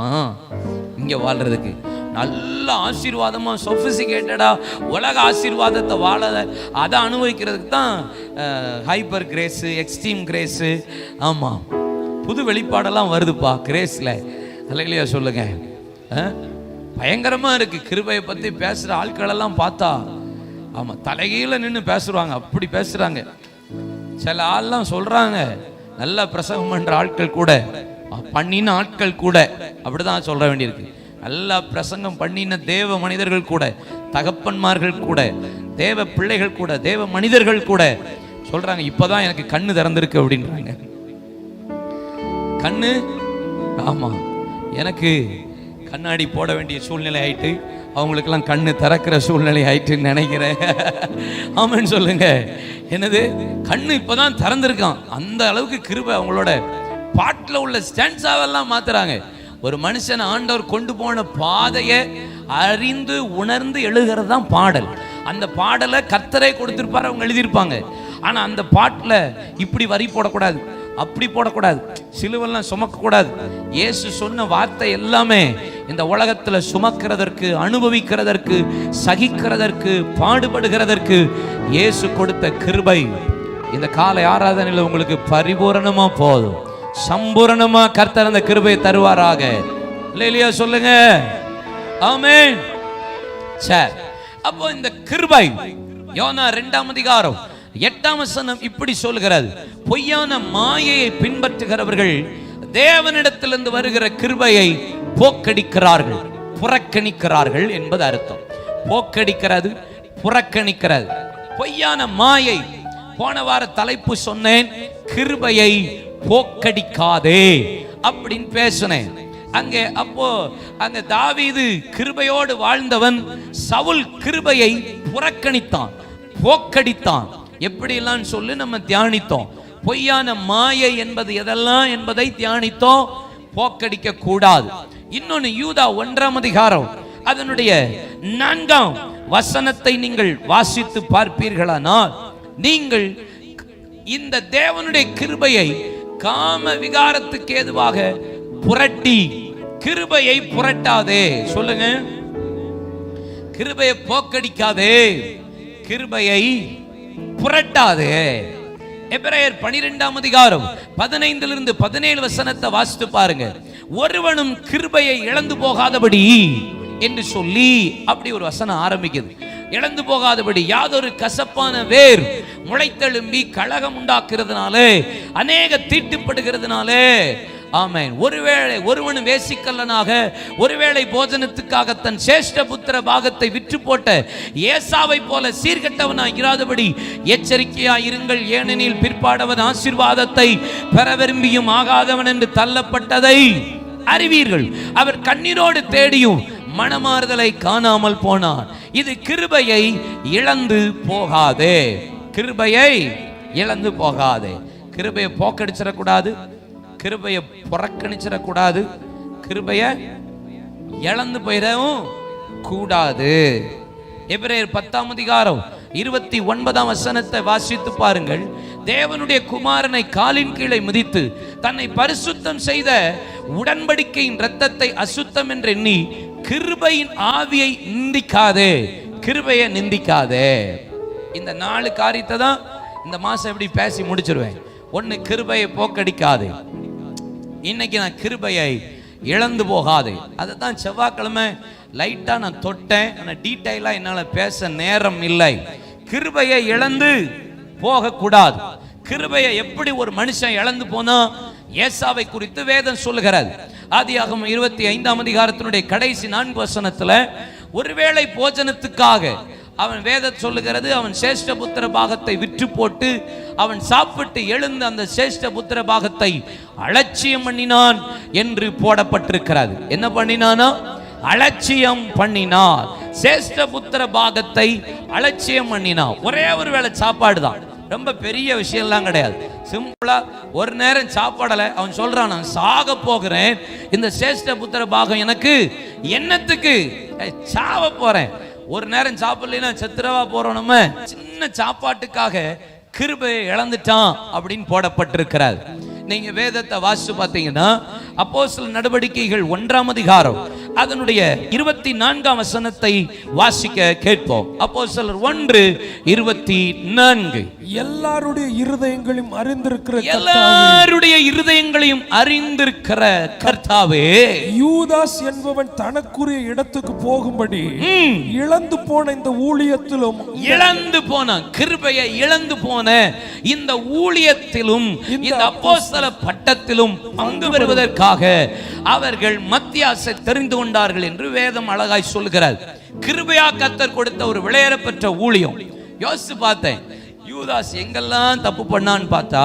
இங்க வாழ்றதுக்கு? நல்ல ஆசீர்வாதமா, சொபிஸ்டிகேட்டடா, உலக ஆசீர்வாதத்தை வாழ அதை அனுபவிக்கிறதுக்கு தான் ஹைப்பர் கிரேஸ், எக்ஸ்ட்ரீம் கிரேஸ். ஆமா, புது வெளிப்பாடெல்லாம் வருதுப்பா கிரேஸ்ல. அல்லேலூயா சொல்லுங்க. பயங்கரமா இருக்கு. கிருபையை பத்தி பேசுற ஆட்கள் எல்லாம் பார்த்தா, ஆமா, தலைகீழ நின்று பேசுறாங்க. அப்படி பேசுறாங்க. சில ஆள்லாம் சொல்றாங்க, நல்ல பிரசங்கம் பண்ற ஆட்கள் கூட, பண்ணின ஆட்கள் கூட அப்படிதான் சொல்ற வேண்டியிருக்கு. நல்லா பிரசங்கம் பண்ணின தேவ மனிதர்கள் கூட, தகப்பன்மார்கள் கூட, தேவ பிள்ளைகள் கூட, தேவ மனிதர்கள் கூட சொல்றாங்க, இப்பதான் எனக்கு கண்ணு திறந்திருக்கு அப்படின்றாங்க. கண்ணு, ஆமா, எனக்கு கண்ணாடி போட வேண்டிய சூழ்நிலை ஆயிட்டு, அவங்களுக்கெல்லாம் கண்ணு திறக்கிற சூழ்நிலை ஆயிட்டுன்னு நினைக்கிறேன். ஆமான்னு சொல்லுங்க. என்னது, கண்ணு இப்பதான் திறந்திருக்கான். அந்த அளவுக்கு கிருபை. அவங்களோட பாட்டில் உள்ள ஸ்டான்ஸாவெல்லாம் மாத்துறாங்க. ஒரு மனுஷன் ஆண்டவர் கொண்டு போன பாதையை அறிந்து உணர்ந்து எழுதுகிறது தான் பாடல். அந்த பாடலை கர்த்தரே கொடுத்திருப்பாரு, அவங்க எழுதியிருப்பாங்க. ஆனா அந்த பாட்டில் இப்படி வரி போடக்கூடாது, அப்படி போடக்கூடாது, சிலுவெல்லாம் சுமக்கக்கூடாது. இயேசு சொன்ன வார்த்தை எல்லாமே இந்த உலகத்துல சுமக்கிறதற்கு, அனுபவிக்கிறதற்கு, சகிக்கிறதற்கு, பாடுபடுகிறதற்கு இயேசு கொடுத்த கிருபை இந்த காலை ஆராதனையில் உங்களுக்கு பரிபூரணமா போதும். சம்பூரணமா கர்த்தர் அந்த கிருபையை தருவாராக. இல்லையா சொல்லுங்க. ஆமென். சரி, அப்போ இந்த கிருபை யோனா 2ஆம் அதிகாரம் 8ஆம் வசனம் இப்படி சொல்கிறது, பொய்யான மாயையை பின்பற்றுகிறவர்கள் தேவனிடத்திலிருந்து வருகிற கிருபையை போக்கடிக்கிறார்கள், புறக்கணிக்கிறார்கள் என்பது அர்த்தம். போக்கடிக்கிறது, புறக்கணிக்கிறது, பொய்யான மாயை. போன வார தலைப்பு சொன்னேன், கிருபையை போக்கடிக்காதே அப்படின்னு பேசினேன். அங்க தாவீது கிருபையோடு வாழ்ந்தவன். சவுல் கிருபையை புறக்கணித்தான், போக்கடித்தான். எப்படிலாம் சொல்லி நம்ம தியானித்தோம். பொய்யான மாயை என்பது எதெல்லாம் என்பதை தியானித்தோம். போக்கடிக்க கூடாது. இன்னொன்னு யூதா 1ஆம் அதிகாரம் அதனுடைய 4ஆம் வசனத்தை நீங்கள் வாசித்து பார்ப்பீர்களானால், நீங்கள் இந்த தேவனுடைய கிருபையை காம விகாரத்துக்கு ஏதுவாக புரட்டி, கிருபையை புரட்டாதே. சொல்லுங்க, கிருபையை போக்கடிக்காதே, கிருபையை புரட்டாதே. எபிரேயர் 12ஆம் அதிகாரம் 15 17 வசனத்தை வாசித்து பாருங்க. ஒருவனும் கிருபையை இழந்து போகாதபடி என்று சொல்லி அப்படி ஒரு வசனம் ஆரம்பிக்குது. இழந்து போகாதபடி, யாதொரு கசப்பான வேர் முளைத்தெழும்பி கலகம் உண்டாக்குறதுனாலே, அநேக தீட்டுப்படுகிறதுனாலே, ஆமென், ஒருவேளை ஒருவனும் வேசிக்கல்லனாக, ஒருவேளை போஜனத்துக்காக தன் சேஷ்ட புத்திர பாகத்தை விற்று போட்ட ஏசாவை போல சீர்கெட்டவனாய் இராதபடி எச்சரிக்கையாய் இருங்கள். ஏனெனில் பிற்பாடவன் ஆசீர்வாதத்தை பெற விரும்பியும் ஆகாதவன் என்று தள்ளப்பட்டதை அறிவீர்கள். அவர் கண்ணீரோடு தேடியும் மனமாறுதலை காணாமல் போனார். இது கிருபையை இழந்து போகாதே, கிருபையை இழந்து போகாதே. கிருபையை போக்கடிச்சிடக்கூடாது, கிருபையை புறக்கணிச்சிடக்கூடாது, கிருபையை இழந்து போயிடவும் கூடாது. எபிரேயர் 10ஆம் அதிகாரம் 29ஆம் வசனத்தை வாசித்து பாருங்கள். தேவனுடைய குமாரனை காலின் கீழே மிதித்து தன்னை பரிசுத்தம் செய்த உடன்படிக்கையின் இரத்தத்தை அசுத்தம் என்று எண்ணி கிருபையின் ஆவியை நிந்திக்காதே, கிருபையை நிந்திக்காதே. இந்த 4 காரியத்தை தான் இந்த மாசம் எப்படி பேசி முடிச்சிருவேன். 1, கிருபையை போக்கடிக்காதே. இன்னைக்கு நான் கிருபையை இழந்து போகாதே. அதை தான் செவ்வாய்க்கிழமை லைட்டா நான் தொட்டேன். ஆனால் டீட்டெயிலா என்னால் பேச நேரம் இல்லை. கிருபையை இழந்து போகக்கூடாது. கிருபையை எப்படி ஒரு மனுஷன் இழந்து போனா ஏசாவை குறித்து வேதம் சொல்லுகிறது. ஆதியாகமம் 25ஆம் அதிகாரத்தினுடைய கடைசி 4 வசனத்துல, ஒருவேளை போஜனத்துக்காக அவன் வேதம் சொல்லுகிறது, அவன் சேஷ்ட புத்திர பாகத்தை விற்று போட்டு அவன் சாப்பிட்டு எழுந்து அந்த சேஷ்ட புத்திர பாகத்தை அலட்சியம் பண்ணினான் என்று போடப்பட்டிருக்கிறது. என்ன பண்ணினானா? அலட்சியம் பண்ணினான். சேஷ்ட புத்திர பாகத்தை அலட்சியம் பண்ணினான். ஒரே ஒரு வேளை சாப்பாடு தான், ரொம்ப பெரிய விஷயம்லாம் கிடையாது. சிம்பிளா ஒரு நேரம் சாப்பாடலை. அவன் சொல்றான், நான் சாக போகிறேன், இந்த சேஷ்ட புத்திர பாகம் எனக்கு என்னத்துக்கு, சாவ போறேன். ஒரு நேரம் சாப்பிடலைன்னா செத்துரவா போறோம். நம்ம சின்ன சாப்பாட்டுக்காக கிருபையை இழந்துட்டான் அப்படின்னு போடப்பட்டிருக்கிறார். நீங்க வேதத்தை வாசிச்சு பார்த்தீங்கன்னா, அப்போஸ்தலர் நடவடிக்கைகள் 1ஆம் அதிகாரம் அதனுடைய 24ஆம் வசனத்தை வாசிக்க கேட்போம். அப்போஸ்தலர் 1:24. எல்லாருடைய இருதயங்களையும் அறிந்திருக்கிற எல்லாருடைய இருதயங்களையும் அறிந்திருக்கிற கர்த்தாவே, யூதாஸ் என்பவன் தனக்குரிய இடத்துக்கு போகும்படி இழந்து போன இந்த ஊழியத்திலும், இழந்து போன கிருபையை இழந்து போன இந்த ஊழியத்திலும், இந்த அப்போஸ்தல பட்டத்திலும் பங்கு பெறுவதற்காக அவர்கள் மத்தியாசை தெரிந்து கொண்டார்கள் என்று வேதம் அழகாய் சொல்கிறார். கிருபையா கர்த்தர் கொடுத்த ஒரு விளையேறப்பெற்ற ஊழியம். யோசிச்சு பார்த்தேன், யூதாஸ் எங்கெல்லாம் தப்பு பண்ணான்னு பார்த்தா,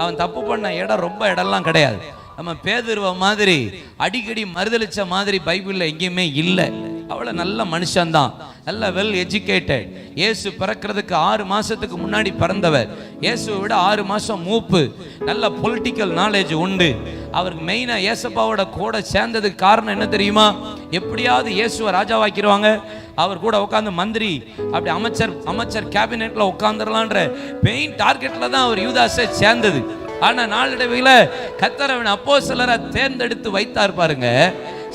அவன் தப்பு பண்ண இடம் ரொம்ப இடம்லாம் கிடையாது. நம்ம பேதுருவ மாதிரி அடிக்கடி மறுதளிச்ச மாதிரி பைபிள்ல எங்கேயுமே இல்லை. அவ்வளவு நல்ல மனுஷன்தான், நல்ல வெல் எஜுகேட்டட். இயேசு பிறக்கிறதுக்கு 6 மாசத்துக்கு முன்னாடி பிறந்தவர். இயேசுவை விட 6 மாசம் மூப்பு. நல்ல பொலிட்டிக்கல் நாலேஜ் உண்டு. அவருக்கு மெயினா ஏசப்பாவோட கூட சேர்ந்ததுக்கு காரணம் என்ன தெரியுமா? எப்படியாவது இயேசுவை ராஜாவாக்கிடுவாங்க, அவர் கூட உட்காந்து மந்திரி, அப்படி அமைச்சர் கேபினெட்ல உட்காந்துடலான்ற மெயின் டார்கெட்ல தான் அவர் யூதாஸை சேர்ந்தது. ஆனா நாளடைவில் கர்த்தர் அவனை அப்போஸ்தலரா தேர்ந்தெடுத்து வைத்தார் பாருங்க.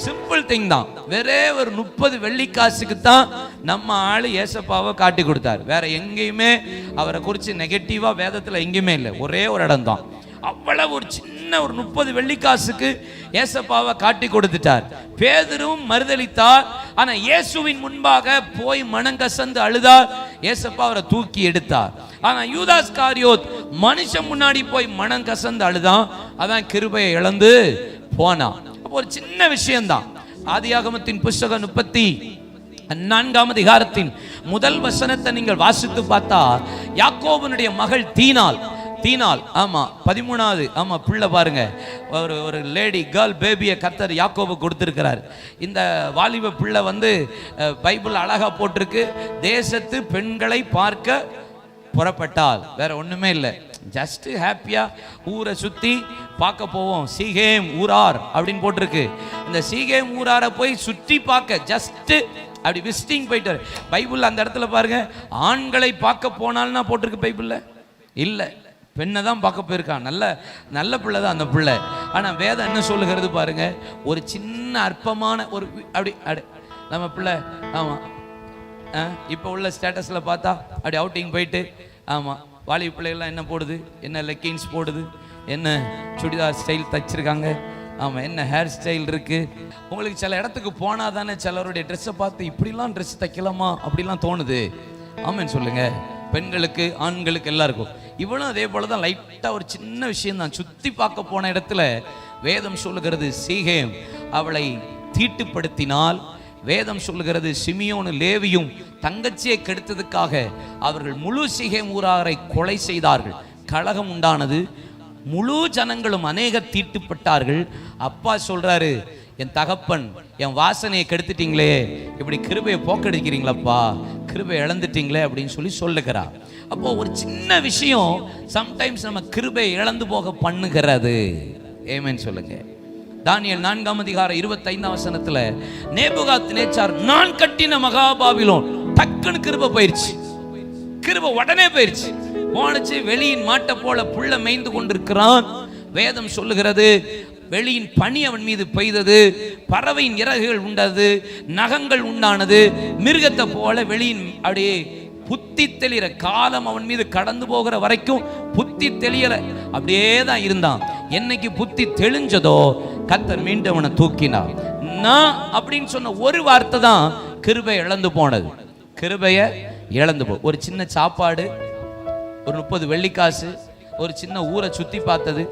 சிம்பிள் திங் தான். வேறே ஒரு 30 வெள்ளிக்காசுக்கு தான் நம்ம ஆளு ஏசப்பாவை காட்டி கொடுத்தார். வேற எங்கேயுமே அவரை குறித்து நெகட்டிவா வேதத்துல எங்கேயுமே இல்லை. ஒரே ஒரு இடம் தான். அவ்வளவு ஒரு சின்ன ஒரு 30 வெள்ளிக்காசுக்கு ஏசப்பாவை காட்டி கொடுத்துட்டார். பேதுருவும் மறுதலித்தார். ஆனா இயேசுவின் முன்பாக போய் மனங்கசந்து அழுதார். ஏசப்பா அவரை தூக்கி எடுத்தார். ஆனா யூதாஸ் காரியோத் மனுஷன் முன்னாடி போய் மனங்கசந்து அழுதான். அதான் கிருபையை இழந்து போனான். ஒரு சின்ன விஷயம்தான். ஆதியாகமத்தின் புஸ்தகம் 34ஆம் அதிகாரத்தின் முதல் வசனத்தை நீங்கள் வாசித்து பார்த்தா, யாக்கோபனுடைய மகள் தீனாள், ஆமா 13வது ஆமா பிள்ளை பாருங்க, ஒரு லேடி கேர்ள் பேபியை கர்த்தர் யாக்கோபு கொடுத்திருக்கிறார். இந்த வாலிப பிள்ளை பைபிள் அழகா போட்டிருக்கு, தேசத்து பெண்களை பார்க்க புறப்பட்டால். வேற ஒண்ணுமே இல்லை. ஜஸ்ட் ஹாப்பியா ஊரை சுத்தி பார்க்க போவோம். சீகேம் ஊரார் அப்படின்னு போட்டிருக்கு. இந்த சீகேம் ஊராரை போய் சுற்றி பார்க்க ஜஸ்ட் அப்படி விசிட்டிங் போயிட்டு. பைபிள் அந்த இடத்துல பாருங்க, ஆண்களை பார்க்க போனால்னா போட்டிருக்கு பைபிள்ல இல்லை, பெண்ணை தான் பார்க்க போயிருக்கான். நல்ல நல்ல பிள்ளை தான் அந்த பிள்ளை. ஆனால் வேதம் என்ன சொல்லுகிறது பாருங்க, ஒரு சின்ன அற்பமான ஒரு அப்படி நம்ம பிள்ளை. ஆமாம், இப்போ உள்ள ஸ்டேட்டஸில் பார்த்தா அப்படி அவுட்டிங் போயிட்டு, ஆமாம், வாலிப பிள்ளைகள்லாம் என்ன போடுது, என்ன லெக்கின்ஸ் போடுது, என்ன சுடிதார் ஸ்டைல் தைச்சிருக்காங்க, ஆமாம், என்ன ஹேர் ஸ்டைல் இருக்குது. உங்களுக்கு சில இடத்துக்கு போனால் தானே சிலருடைய ட்ரெஸ்ஸை பார்த்து இப்படிலாம் ட்ரெஸ் தைக்கலாமா அப்படிலாம் தோணுது. ஆமான்னு சொல்லுங்கள். பெண்களுக்கு ஆண்களுக்கு எல்லாருக்கும் இவளும் அதே போல தான். லைட்டாக ஒரு சின்ன விஷயம் தான். சுற்றி பார்க்க போன இடத்துல வேதம் சொல்லுகிறது சீகேம் அவளை தீட்டுப்படுத்தினால், வேதம் சொல்லுகிறது சிமியோனு லேவியும் தங்கச்சியை கெடுத்ததுக்காக அவர்கள் முழு சீகேம் ஊராரை கொலை செய்தார்கள். கலகம் உண்டானது. முழு ஜனங்களும் அநேகர் தீட்டுப்பட்டார்கள். அப்பா சொல்றாரு, என் தகப்பன் என் வாசனையை கெடுத்துட்டீங்களே, இப்படி கிருபையை போக்கடிக்கிறீங்களப்பா, கிருபை இழந்துட்டீங்களே அப்படின்னு சொல்லுகிறார். அப்போ ஒரு சின்ன விஷயம் சம்டைம்ஸ் நம்ம கிருபை இழந்து போக பண்ணுகிறது. ஏமேன் சொல்லுங்க. தானியேல் 4:25 நேபுகாத்நேச்சார் நான் கட்டின மகாபாபிலோன், டக்குன்னு கிருபை போயிருச்சு. கிருபை உடனே போயிருச்சு. போனச்சு, வெளியின் மாட்டை போல புள்ள மேய்ந்து கொண்டிருக்கிறான். வேதம் சொல்லுகிறது வெளியின் பனி அவன் மீது பெய்தது, பறவையின் இறகுகள் உண்டது, நகங்கள் உண்டானது, மிருகத்தை போல வெளியின் அப்படியே புத்தி தெளிகிற காலம் அவன் மீது கடந்து போகிற வரைக்கும் புத்தி தெளியல, அப்படியே தான் இருந்தான். என்னைக்கு புத்தி தெளிஞ்சதோ கர்த்தர் மீண்டும் அவனை தூக்கினார். நான் அப்படின்னு சொன்ன ஒரு வார்த்தை தான் கிருபை இழந்து போனது. கிருபையை இழந்து ஒரு சின்ன சாப்பாடு, ஒரு 30 வெள்ளிக்காசு, ஒரு சின்ன ஊரை சுத்தி பார்த்தது,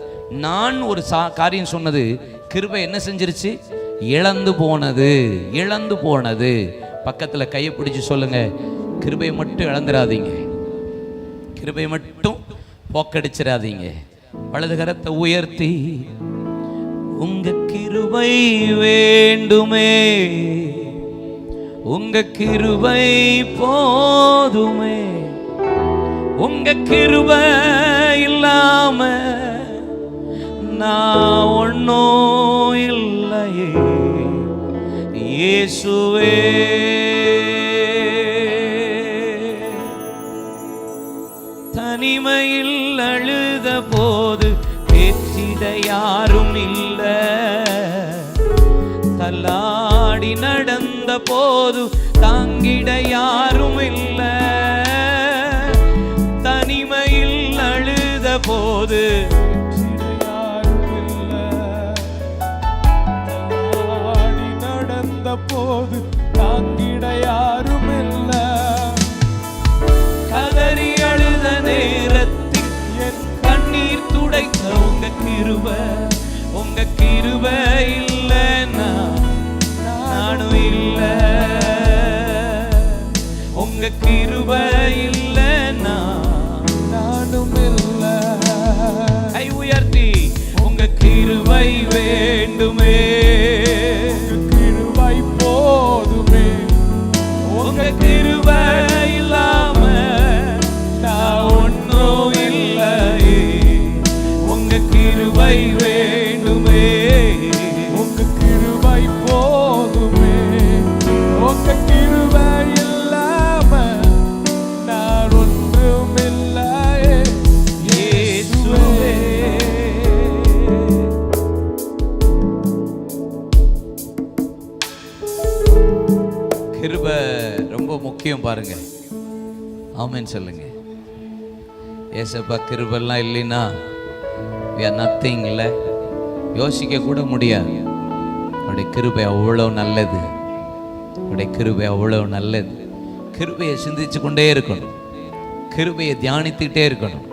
நான் ஒரு காரியம் சொன்னது, கிருபை என்ன செஞ்சிருச்சு? இழந்து போனது. இழந்து போனது. பக்கத்துல கையை பிடிச்சு சொல்லுங்க, கிருபையை மட்டும் இழந்துடாதீங்க, கிருபையை மட்டும் போக்கடிச்சிடாதீங்க. வலது கரத்தை உயர்த்தி, உங்க கிருபை வேண்டுமே, உங்க கிருபை போதுமே, உங்க கிருபை இல்லாம நான் ஒன்னும் இல்லையே இயேசுவே. தனிமையில் அழுத போது பேச்சிட யாரும் இல்ல, தள்ளாடி நடந்த போது தாங்கிட யாரும் இல்ல, தனிமையில் அழுத போது போது தாங்கிட யாரும் இல்ல, கதறி அழுத நேரத்தில் என் கண்ணீர் துடைக்க உங்க கிருபை, உங்க கிருபை இல்லைன்னா நானும் இல்ல, உங்க கிருபை இல்லைன்னா நானும் இல்ல. கை உயர்த்தி, உங்க கிருபை வேண்டுமே, போதுமே, உங்க கிருபை இல்லாம நான் ஒன்னும் இல்லையே, உங்க கிருபை வேண்டுமே, உங்க கிருபை போதுமே, உங்க கிருபை இல்லாம நான் ஒன்றும் இல்லையே இயேசுவே. கிருபை ரொம்ப முக்கியம் பாருங்க. ஆமென் சொல்லுங்க. ஏசப்பா கிருபெல்லாம் இல்லைன்னா we are nothing. இல்லை, யோசிக்க கூட முடியாது. அவருடைய கிருபை அவ்வளோ நல்லது, அவருடைய கிருபை அவ்வளோ நல்லது. கிருபையை சிந்திச்சு கொண்டே இருக்கணும், கிருபையை தியானித்துக்கிட்டே இருக்கணும்.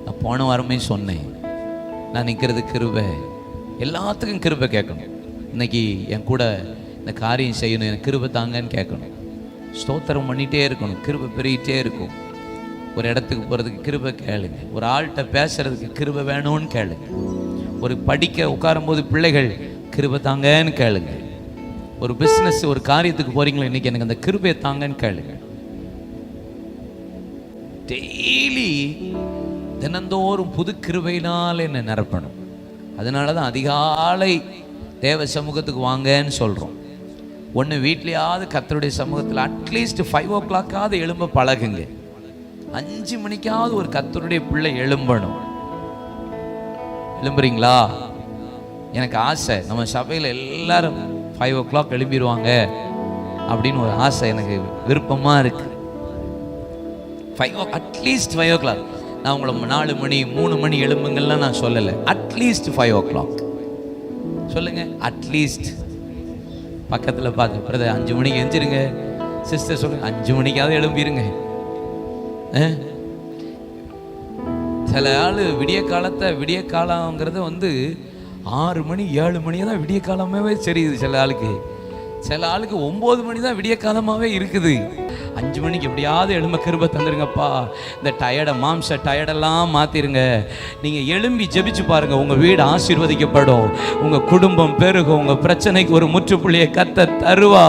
நான் போன வாரமே சொன்னேன், நான் நிற்கிறது கிருபை, எல்லாத்துக்கும் கிருபை கேட்கணும். இன்னைக்கு என் கூட இந்த காரியம் செய்யணும், எனக்கு கிருபை தாங்கன்னு கேட்கணும். ஸ்தோத்திரம் பண்ணிகிட்டே இருக்கணும், கிருபை பெருகிட்டே இருக்கும். ஒரு இடத்துக்கு போகிறதுக்கு கிருபை கேளுங்க, ஒரு ஆள்கிட்ட பேசுறதுக்கு கிருபை வேணும்னு கேளுங்க, ஒரு படிக்க உட்காரும்போது பிள்ளைகள் கிருபை தாங்கன்னு கேளுங்க, ஒரு பிஸ்னஸ் ஒரு காரியத்துக்கு போறீங்களா இன்னைக்கு எனக்கு அந்த கிருபையை தாங்கன்னு கேளுங்க. டெய்லி தினந்தோறும் புது கிருபையினால் என்னை நிரப்பணும். அதனால தான் அதிகாலை தேவ சமூகத்துக்கு வாங்கன்னு சொல்கிறோம். ஒன்று வீட்லையாவது கர்த்தருடைய சமூகத்தில் அட்லீஸ்ட் 5 o'clock எழும்ப பழகுங்க. 5 மணிக்காவது ஒரு கர்த்தருடைய பிள்ளை எழும்பணும். எழும்புறீங்களா? எனக்கு ஆசை நம்ம சபையில் எல்லாரும் 5 o'clock எழும்பிடுவாங்க அப்படின்னு ஒரு ஆசை, எனக்கு விருப்பமாக இருக்கு. At least 5 o'clock. நான் உங்களை 4 மணி 3 மணி எழும்புங்கள்லாம் நான் சொல்லலை. அட்லீஸ்ட் 5 o'clock சொல்லுங்க. அட்லீஸ்ட் பக்கத்தில் பார்த்து, பிரதர் 5 மணிக்கு எஞ்சிருங்க, சிஸ்டர் சொல்லுங்க 5 மணிக்காவது எழும்பிருங்க. சில ஆள் விடிய காலங்கிறது 6 மணி 7 மணி தான் விடிய காலமாகவே தெரியுது. சில ஆளுக்கு 9 மணி தான் விடிய காலமாகவே இருக்குது. 5 மணிக்கு எப்படியாவது எழும்ப கிருபை தந்துருங்கப்பா. இந்த மாம்ச டயர்டெல்லாம் மாற்றிருங்க. நீங்கள் எழும்பி ஜெபிச்சு பாருங்கள், உங்கள் வீடு ஆசீர்வதிக்கப்படும், உங்கள் குடும்பம் பெருகும், உங்கள் பிரச்சனைக்கு ஒரு முற்றுப்புள்ளியை கர்த்தர் தருவா.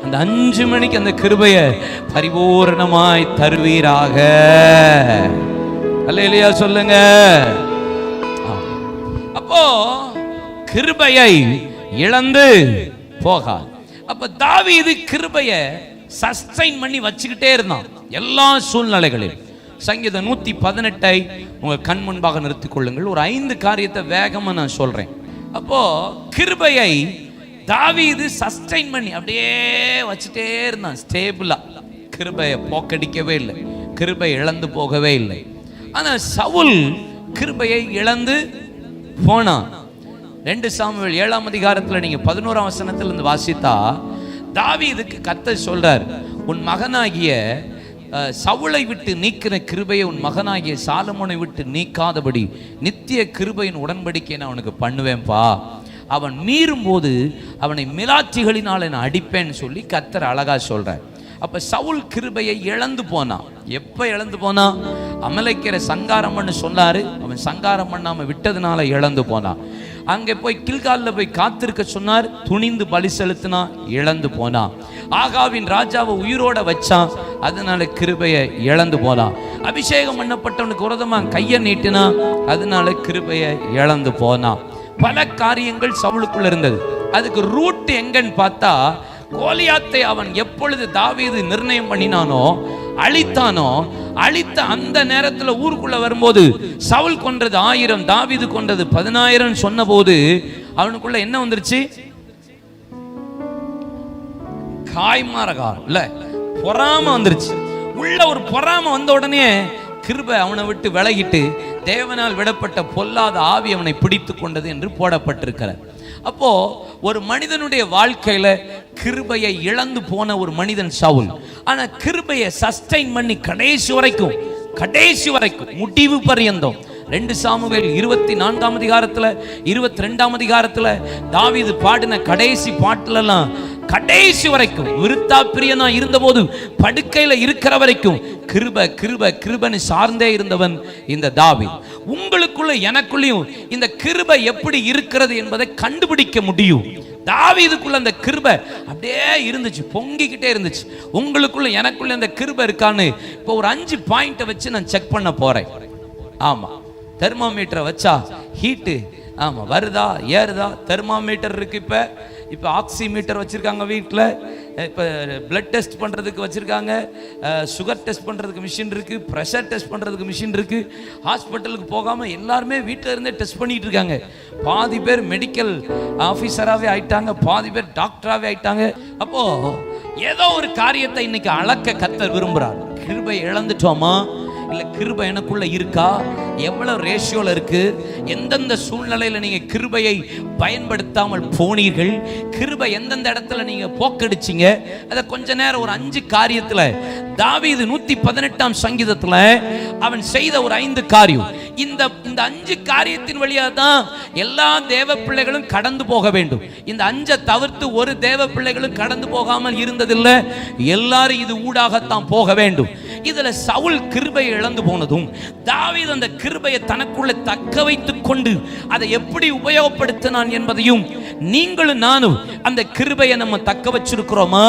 அந்த 5 மணிக்கு அந்த கிருபையை பரிபூரணமாய் தருவீராக. அல்லேலூயா சொல்லுங்க. அப்போ கிருபையை இழந்து போகாது. அப்ப தாவீது கிருபையை சஸ்டைன் பண்ணி வச்சுக்கிட்டே இருந்தான் எல்லா சூழ்நிலைகளிலும். சங்கீதம் 118 உங்க கண் முன்பாக நிறுத்திக் கொள்ளுங்கள். ஒரு 5 காரியத்தை வேகமா நான் சொல்றேன். அப்போ கிருபையை தாவீது சஸ்டைன் பண்ணி அப்படியே வச்சுட்டே இருந்தான் ஸ்டேபிளா. கிருபையை போக்கடிக்கவே இல்லை, கிருபை இழந்து போகவே இல்லை. ஆனா சவுல் கிருபையை இழந்து போனான். 2 சாமுவேல் 7ஆம் அதிகாரத்தில் நீங்க 11ஆம் வசனத்திலிருந்து வாசித்தா தாவீதுக்கு கர்த்தர் சொல்றார், உன் மகனாகிய சவுலை விட்டு நீக்கிற கிருபையை உன் மகனாகிய சாலமோனை விட்டு நீக்காதபடி நித்திய கிருபையின் உடன்படிக்கை நான் அவனுக்கு பண்ணுவேன்பா. அவன் மீறும் போது அவனை மிலாட்சிகளினால் நான் அடிப்பேன்னு சொல்லி கர்த்தர் அழகா சொல்றார். அப்ப சவுல் கிருபையை இழந்து போனான். எப்ப இழந்து போனான்? அமலேக்கியரை சங்காரம் பண்ண சொன்னாரு, அவன் சங்காரம் பண்ணாம விட்டதுனால இழந்து போனான். அங்கே போய் கில்காலில் போய் காத்திருக்க சொன்னார், துணிந்து பலி செலுத்தினா இழந்து போனான். ஆகாவின் ராஜாவை உயிரோட வச்சான், அதனால கிருபையை இழந்து போனான். அபிஷேகம் பண்ணப்பட்டவனுக்கு விரோதமாக கையை நீட்டினா, அதனால கிருபையை இழந்து போனான். பல காரியங்கள் சவுலுக்குள்ள இருந்தது. அதுக்கு ரூட் எங்கன்னு பார்த்தா, கோலியாத்தை அவன் எப்பொழுது தாவீது நிர்ணயம் பண்ணினானோ அழித்தானோ, அழித்த அந்த நேரத்தில் ஊருக்குள்ள வரும்போது சவுல் கொன்றது 1000, தாவீது கொன்றது 10000 சொன்ன போது அவனுக்குள்ள என்ன வந்துருச்சு? காய்மாரகாரம் இல்ல, பொறாம வந்துருச்சு. உள்ள ஒரு பொறாம வந்த உடனே கிருபை அவனை விட்டு விலகிட்டு தேவனால் விடப்பட்ட பொல்லாத ஆவி அவனை பிடித்து கொண்டது என்று போடப்பட்டிருக்கிறார். அப்போ ஒரு மனிதனுடைய வாழ்க்கையில கிருபையை இழந்து போன ஒரு மனிதன் சவுல். ஆனா கிருபையை சஸ்டைன் பண்ணி கடைசி வரைக்கும் முடிவு பரியந்தம் 2 சாமுவேல் 24ஆம் அதிகாரத்துல 22ஆம் அதிகாரத்துல தாவீது பாடின கடைசி பாட்டுலலாம் கடைசி வரைக்கும் விருத்தாப்பிரியனா இருந்தபோது படுக்கையில இருக்கிற வரைக்கும் கிருபைன்னு சார்ந்தே இருந்தவன் இந்த தாவீது. உங்களுக்குள்ள எனக்குள்ளேயும் இந்த கிருபை எப்படி இருக்கிறது என்பதை கண்டுபிடிக்க முடியும். தாவீதுக்குள்ள அந்த கிருபை அப்படியே இருந்துச்சு, பொங்கிக்கிட்டே இருந்துச்சு. உங்களுக்குள்ள எனக்குள்ள அந்த கிருபை இருக்கான்னு இப்போ ஒரு 5 பாயிண்ட்டை வச்சு நான் செக் பண்ண போறேன். ஆமா, தெர்மாமீட்டரை வச்சா ஹீட்டு ஆமா வருதா ஏறுதா? தெர்மாமீட்டர் இருக்கு, இப்போ ஆக்சிமீட்டர் வச்சிருக்காங்க வீட்டில், இப்போ பிளட் டெஸ்ட் பண்ணுறதுக்கு வச்சுருக்காங்க, சுகர் டெஸ்ட் பண்ணுறதுக்கு மிஷின் இருக்குது, ப்ரெஷர் டெஸ்ட் பண்ணுறதுக்கு மிஷின் இருக்குது. ஹாஸ்பிட்டலுக்கு போகாமல் எல்லாருமே வீட்டில் இருந்தே டெஸ்ட் பண்ணிகிட்டு இருக்காங்க. பாதி பேர் மெடிக்கல் ஆஃபீஸராகவே ஆயிட்டாங்க, பாதி பேர் டாக்டராகவே ஆயிட்டாங்க. அப்போது ஏதோ ஒரு காரியத்தை இன்னைக்கு அளக்க கர்த்தர் விரும்புகிறார். கிருபை இழந்துட்டோமா, இல்லை கிருபை எனக்குள்ள இருக்கா, எவ்வளவு ரேஷியோல இருக்கு, எந்தெந்த சூழ்நிலையில நீங்க கிருபையை பயன்படுத்தாமல் போனீர்கள், கிருபை எந்தெந்த இடத்துல நீங்க போக்கடிச்சீங்க, அதை கொஞ்ச நேரம் ஒரு 5 காரியத்துல தாவீது 118ஆம் சங்கீதத்துல அவன் செய்த ஒரு 5 காரியம். இந்த 5 காரியத்தின் வழியா தான் எல்லா தேவ பிள்ளைகளும் கடந்து போக வேண்டும். இந்த 5 தவிர்த்து ஒரு தேவ பிள்ளைகளும் கடந்து போகாமல் இருந்ததில்லை. எல்லாரும் இது ஊடாகத்தான் போக வேண்டும். இதுல சவுல் கிருபையை இழந்து போனதும் தாவீது அந்த கிருபையை தனக்குள்ள தக்க வைத்துக் கொண்டு அதை எப்படி உபயோகப்படுத்தினான் என்பதையும் நீங்களும் நானும் அந்த கிருபையை நம்ம தக்க வச்சிருக்கிறோமா,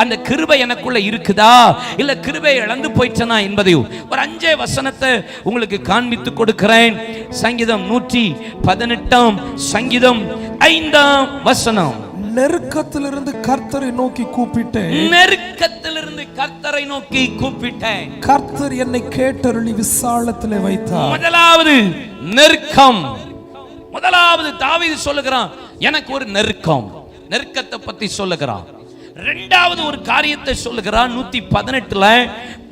அந்த கிருபை எனக்குள்ள இருக்குதா இல்ல கிருபையை இழந்து போயிட்டனா என்பதையும் ஒரு 5 வசனத்தை உங்களுக்கு காண்பித்து கொடுக்கிறேன். சங்கீதம் 118 சங்கீதம் 5 வசனம். நெருக்கத்திலிருந்து கர்த்தரை நோக்கி கூப்பிட்டேன், நெருக்கத்திலிருந்து கர்த்தரை நோக்கி கூப்பிட்டேன், கர்த்தர் என்னை கேட்டருளி விசாலத்திலே வைத்தார். முதலாவது நெருக்கம். முதலாவது தாவீது சொல்லுகிறான், எனக்கு ஒரு நெருக்கம், நெருக்கத்தை பத்தி சொல்லுகிறான். இரண்டாவது ஒரு காரியத்தை சொல்லுகிறான். 118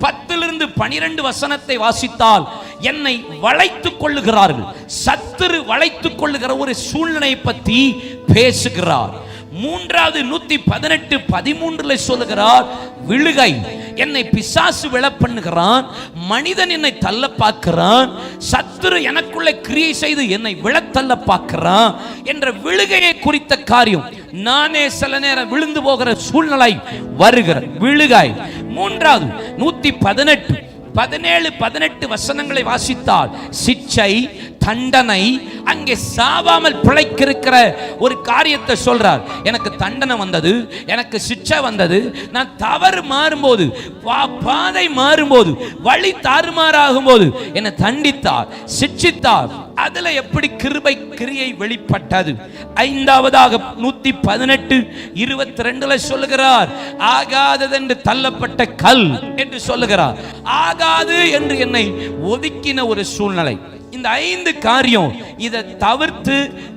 10 12 வசனத்தை வாசித்தால் என்னை வளைத்துக் கொள்ளுகிறார்கள், சத்துரு வளைத்துக் கொள்ளுகிற ஒரு சூழ்நிலையை பற்றி பேசுகிறார். மூன்றாவது 118 13 சொல்லுகிறார், விழுகை, என்னை பிசாசு விழ பண்ணுகிறான், மனிதன் என்னை தள்ள பார்க்கிறான், சத்துரு எனக்குள்ள கிரியை செய்து என்னை விழத்தள்ள பார்க்கிறான் என்ற விழுகையை குறித்த காரியம். நானே சில நேரம் விழுந்து போகிற சூழ்நிலை வருகிற விழுகை. மூன்றாவது 118 17 18 வசனங்களை வாசித்தால் சிச்சை, தண்டனை, அங்கே சாவாமல் பிழைக்கிற ஒரு காரியத்தை சொல்றார். எனக்கு தண்டனை வந்தது, எனக்கு சிச்சை வந்தது, நான் தவறு மாறும்போது, பாதை மாறும்போது, வழி தாறுமாறாகும் போது என்னை தண்டித்தார், சிட்சித்தார். அதுல எப்படி கிருபை கிரியை வெளிப்பட்டது. ஐந்தாவதாக 118 22 சொல்லுகிறார், ஆகாதது என்று தள்ளப்பட்ட கல் என்று சொல்லுகிறார். ஆகாது என்று என்னை ஒதுக்கின ஒரு சூழ்நிலை. இந்த 5 காரியம் இதை தவிர்த்து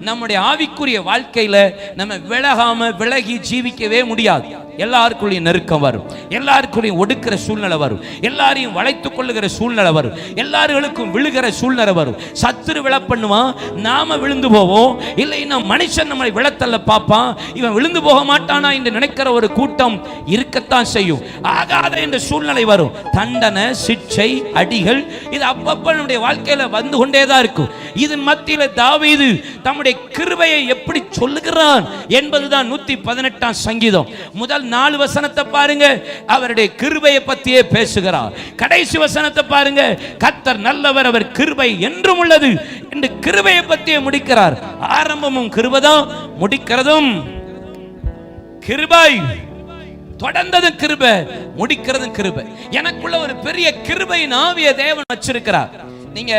நம்முடைய ஆவிக்குரிய வாழ்க்கையில நம்ம விலகி ஜீவிக்கவே முடியாது. எல்லாருக்குள்ளேயும் நெருக்கம் வரும், எல்லாருக்குள்ளேயும் ஒடுக்கிற சூழ்நிலை வரும், எல்லாரையும் வளைத்துக் கொள்ளுகிற சூழ்நிலை வரும், எல்லாருக்கும் விழுகிற சூழ்நிலை வரும். சத்துரு விழ பண்ணுவான், நாம விழுந்து போவோம். இல்லைன்னா மனுஷன் நம்மளை விழத்தள்ள பார்ப்பான், இவன் விழுந்து போக மாட்டானா என்று நினைக்கிற ஒரு கூட்டம் இருக்கத்தான் செய்யும். ஆகாத என்ற சூழ்நிலை வரும். தண்டனை, சிட்சை, அடிகள், இது அப்பப்ப நம்முடைய வாழ்க்கையில வந்து கொண்டேதான் இருக்கும். இதன் மத்தியில தாவீது தம்முடைய கிருபையை எப்படி சொல்லுகிறான் என்பதுதான் 118 சங்கீதம். முதல் 4 வசனத்தை பாருங்க, அவருடைய கிருபையை பற்றியே பேசுகிறார். கடைசி வசனத்தை பாருங்க, கர்த்தர் நல்லவர், அவர் கிருபை என்றும் உள்ளது என்று கிருபையை பற்றியே முடிக்கிறார். ஆரம்பமும் கிருபைதான், முடிக்கிறதும் கிருபை. தொடர்ந்தது கிருபை, முடிக்கிறதும் கிருபை. எனக்குள்ள ஒரு பெரிய கிருபையின் ஆவியை தேவன் வச்சிருக்கிறார். நீங்க